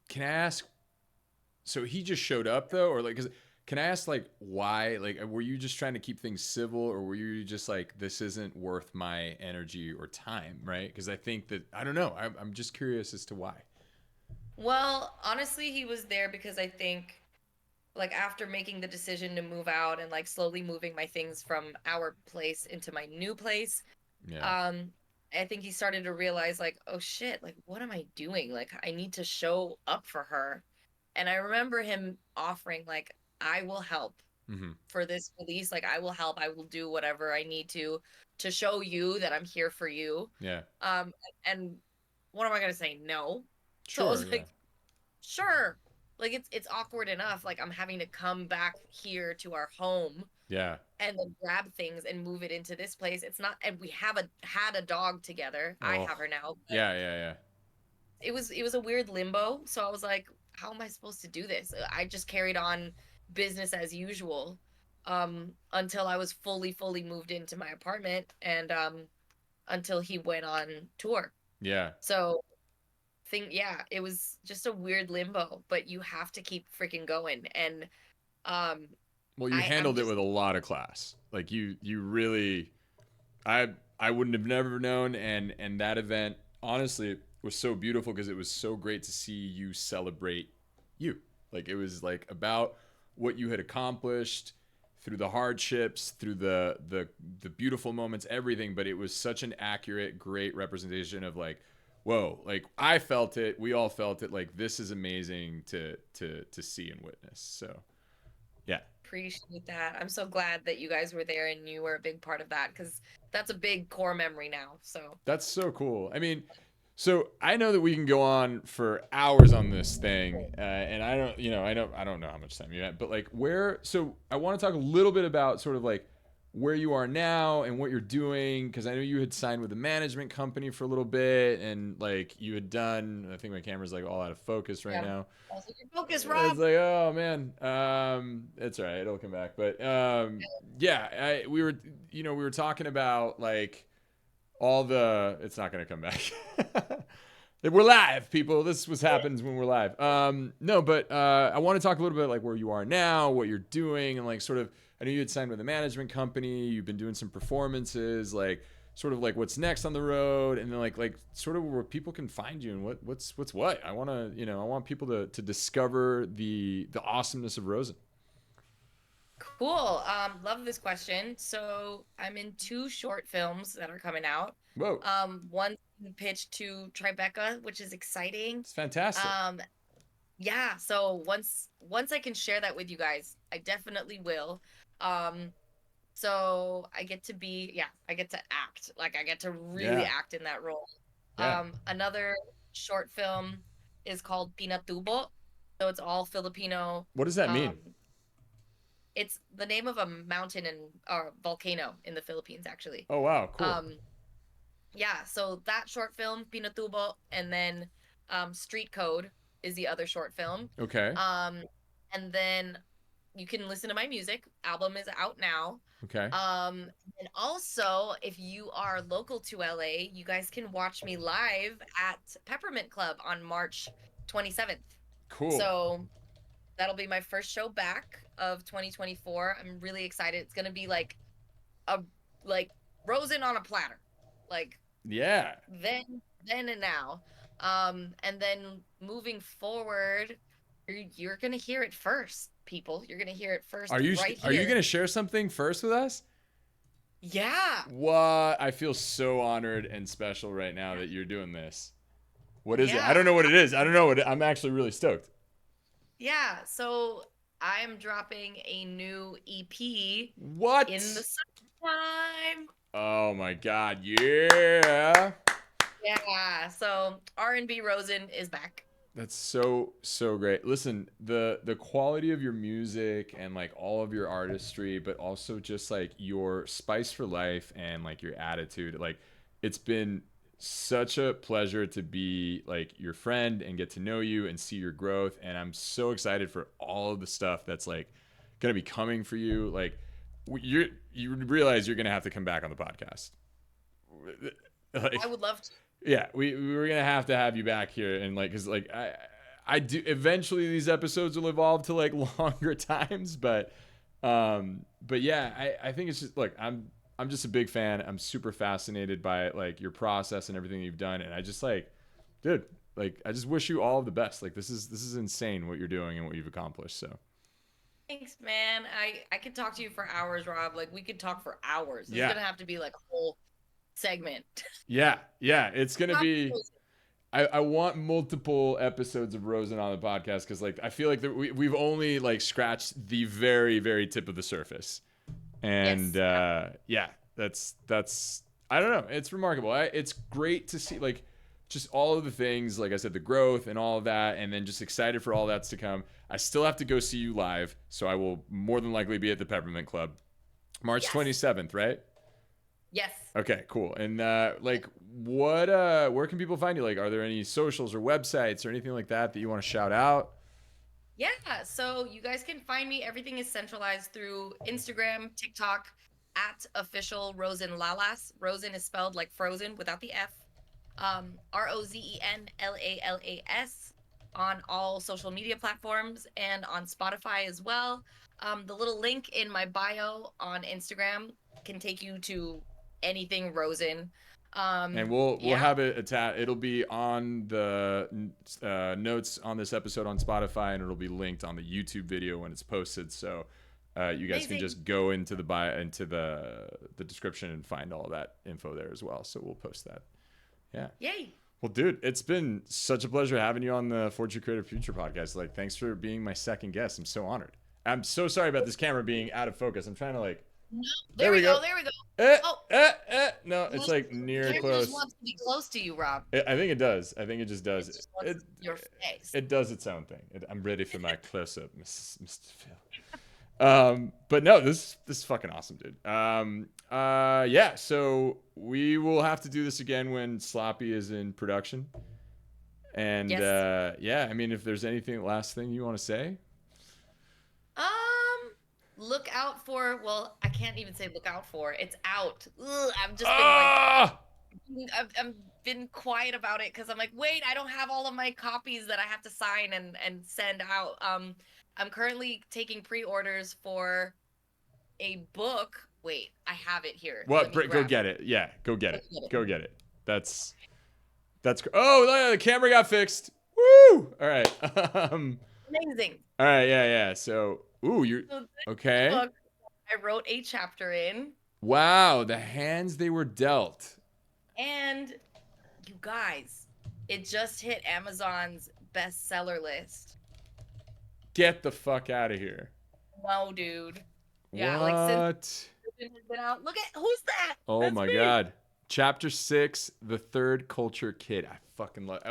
can I ask? So he just showed up though, or like, 'cause can I ask like why? Like, were you just trying to keep things civil, or were you just like this isn't worth my energy or time, right? Because I think that I don't know. I'm just curious as to why. Well, honestly, he was there because I think like after making the decision to move out and like slowly moving my things from our place into my new place, Yeah. um I think he started to realize like, oh shit, like what am I doing? Like I need to show up for her. And I remember him offering like, I will help Mm-hmm. for this release. Like I will help. I will do whatever I need to show you that I'm here for you. Yeah. And what am I gonna say? No. So I Sure. was Yeah. like, sure. Like it's awkward enough. Like I'm having to come back here to our home Yeah. and then grab things and move it into this place. It's not, and we had a dog together. I Oh. have her now, but Yeah. Yeah. Yeah. it was a weird limbo. So I was like, how am I supposed to do this? I just carried on business as usual until I was fully moved into my apartment, and until he went on tour. Yeah. So yeah, it was just a weird limbo, but you have to keep freaking going. And um Well, you I'm handled it just with a lot of class. Like you really, I I wouldn't have never known, and that event honestly was so beautiful because it was so great to see you celebrate you. Like it was like about what you had accomplished through the hardships, through the beautiful moments, everything. But it was such an accurate, great representation of like, whoa, like I felt it, we all felt it. Like this is amazing to see and witness. So yeah. appreciate that. I'm so glad that you guys were there and you were a big part of that, because that's a big core memory now. So That's so cool. I mean, so I know that we can go on for hours on this thing, and I don't, I don't know how much time you have, but like where. So I want to talk a little bit about sort of like where you are now and what you're doing, because I know you had signed with a management company for a little bit, and like you had done. I think my camera's like all out of focus right yeah, now. also your focus, It's Rob. like, oh man, it's all right, it'll come back. But yeah, we were talking about like all the it's not going to come back. We're live, people. This was happens when we're live. No, but I want to talk a little bit like where you are now, what you're doing, and like sort of I know you had signed with a management company, you've been doing some performances, like sort of like what's next on the road, and then like sort of where people can find you and what's what. I want to, I want people to discover the awesomeness of Rozen. Cool. Love this question. So I'm in two short films that are coming out. Whoa, One pitched to Tribeca, which is exciting. it's fantastic. Um, yeah, so once I can share that with you guys, I definitely will. Um, so I get to act. Like I get to really Yeah, act in that role. yeah. Another short film is called Pinatubo. So it's all Filipino. What does that mean? Um, it's the name of a mountain and volcano in the Philippines, actually. Oh wow, cool. Um, yeah, so that short film, Pinatubo, and then Street Code is the other short film. Okay, Um, and then you can listen to my music. Album is out now. okay, And also, if you are local to LA, you guys can watch me live at Peppermint Club on March 27th. cool. So that'll be my first show back of 2024. I'm really excited. It's gonna be a like Rozen on a platter. Like Yeah. then and now. And then moving forward, you're gonna hear it first, people. You're gonna hear it first Are you right are you here. gonna share something first with us? Yeah. What? I feel so honored and special right now that you're doing this. What is it? I don't Yeah. know what it is. I don't know what I'm actually really stoked. Yeah. So I'm dropping a new EP What? in the summertime. Oh my god. Yeah. Yeah. So R&B Rozen is back. That's so great. Listen, the quality of your music and like all of your artistry, but also just like your spice for life and like your attitude, like it's been such a pleasure to be like your friend and get to know you and see your growth, and I'm so excited for all of the stuff that's like going to be coming for you. Like you realize you're going to have to come back on the podcast. I Like would love to. yeah, we were gonna have to have you back here, and like, cause like I do eventually these episodes will evolve to like longer times, but yeah, I think it's just look, I'm just a big fan. I'm super fascinated by like your process and everything you've done, and I just like, dude, like I just wish you all of the best. Like this is insane what you're doing and what you've accomplished. So Thanks, man. I could talk to you for hours, Rob. Like we could talk for hours. It's yeah, gonna have to be like a whole segment. yeah, it's gonna be. I want multiple episodes of Rozen on the podcast because like I feel like we've only like scratched the very very tip of the surface, and Yes. yeah, that's I don't know, it's remarkable. It's great to see like just all of the things, like I said, the growth and all of that, and then just excited for all that's to come. I still have to go see you live, so I will more than likely be at the Peppermint Club, March Yes. 27th, right? Yes. Okay, cool. And like, what? Where can people find you? Like, are there any socials or websites or anything like that that you want to shout out? Yeah. So you guys can find me. Everything is centralized through Instagram, TikTok, at official Rozen Lalas. Rozen is spelled like frozen without the F. ROZENLALAS on all social media platforms and on Spotify as well. The little link in my bio on Instagram can take you to anything Rozen. And we'll Yeah, have it attached. It'll be on the notes on this episode on Spotify, and it'll be linked on the YouTube video when it's posted. So you guys can amazing. just go into the bio, into the description and find all that info there as well. So we'll post that. Yeah. Yay. Well, dude, it's been such a pleasure having you on the Forge Your Creative Future podcast. Like, thanks for being my second guest. I'm so honored. I'm so sorry about this camera being out of focus. I'm trying to like. No, There we go. There we go. Eh, Oh, No, it's like the near camera just close. wants to be close to you, Rob. I think it does. I think it just does. It just wants It your face. it does its own thing. I'm ready for my close up, Mr. Phil. But no, this is fucking awesome, dude. Yeah. So we will have to do this again when Sloppy is in production. And Yes. yeah, I mean, if there's anything, last thing you want to say? Look out for, well, I can't even say look out for. It's out. Ugh, I've just been like, Ah! I've been quiet about it because I'm like, wait, I don't have all of my copies that I have to sign and send out. I'm currently taking pre-orders for a book Wait, I have it here. What? Let me Go grab get it. Yeah, go get it. Let's get it. Go get it. That's. Oh, the camera got fixed. Woo! All right. Amazing. All right. Yeah. So, you're So this okay. book I wrote a chapter in. Wow, the hands they were dealt. And you guys, it just hit Amazon's bestseller list. Get the fuck out of here. No, dude. Yeah, What? like since it has been out. Look at who's that? Oh That's my me. God. Chapter 6, The Third Culture Kid. I fucking love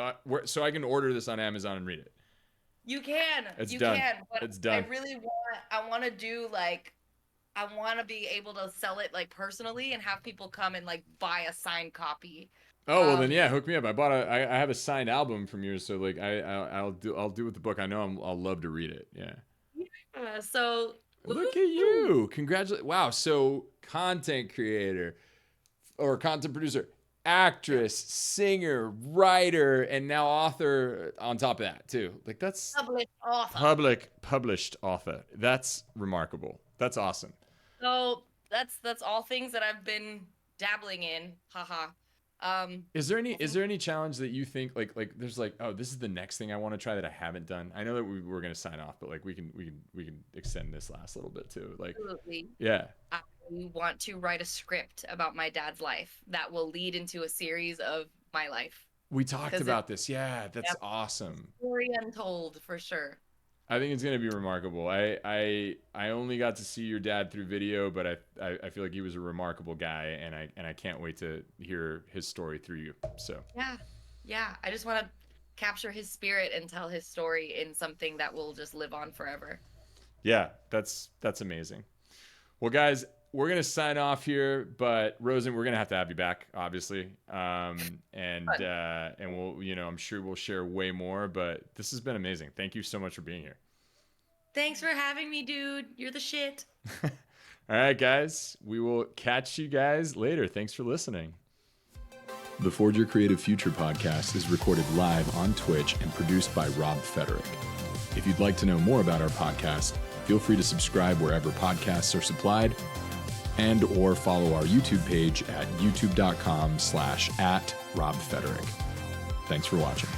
so I can order this on Amazon and read it. You can. It's you done. can. But It's done. I want to do like I want to be able to sell it like personally and have people come and like buy a signed copy. Oh well, then yeah, hook me up. I have a signed album from yours, so like I'll do with the book. I know I'll love to read it. Yeah. So look at you! Congratulations! Wow. So content creator or content producer, actress, singer, writer, and now author on top of that too. Like that's published author. That's remarkable. That's awesome. So that's all things that I've been dabbling in. Haha. Is there any challenge that you think like there's like, oh, this is the next thing I want to try that I haven't done? I know that we were going to sign off, but like we can extend this last little bit too. Like, absolutely. Yeah. I want to write a script about my dad's life that will lead into a series of my life. We talked about this. Yeah, that's awesome. Story untold for sure. I think it's gonna be remarkable. I only got to see your dad through video, but I feel like he was a remarkable guy, and I can't wait to hear his story through you. So yeah. I just want to capture his spirit and tell his story in something that will just live on forever. Yeah, that's amazing. Well, guys, we're gonna sign off here, but Rozen, we're gonna have to have you back, obviously, and we'll, I'm sure we'll share way more. But this has been amazing. Thank you so much for being here. Thanks for having me, dude. You're the shit. All right, guys, we will catch you guys later. Thanks for listening. The Forge Your Creative Future podcast is recorded live on Twitch and produced by Rob Federick. If you'd like to know more about our podcast, feel free to subscribe wherever podcasts are supplied, and or follow our YouTube page at youtube.com/@RobFederick. Thanks for watching.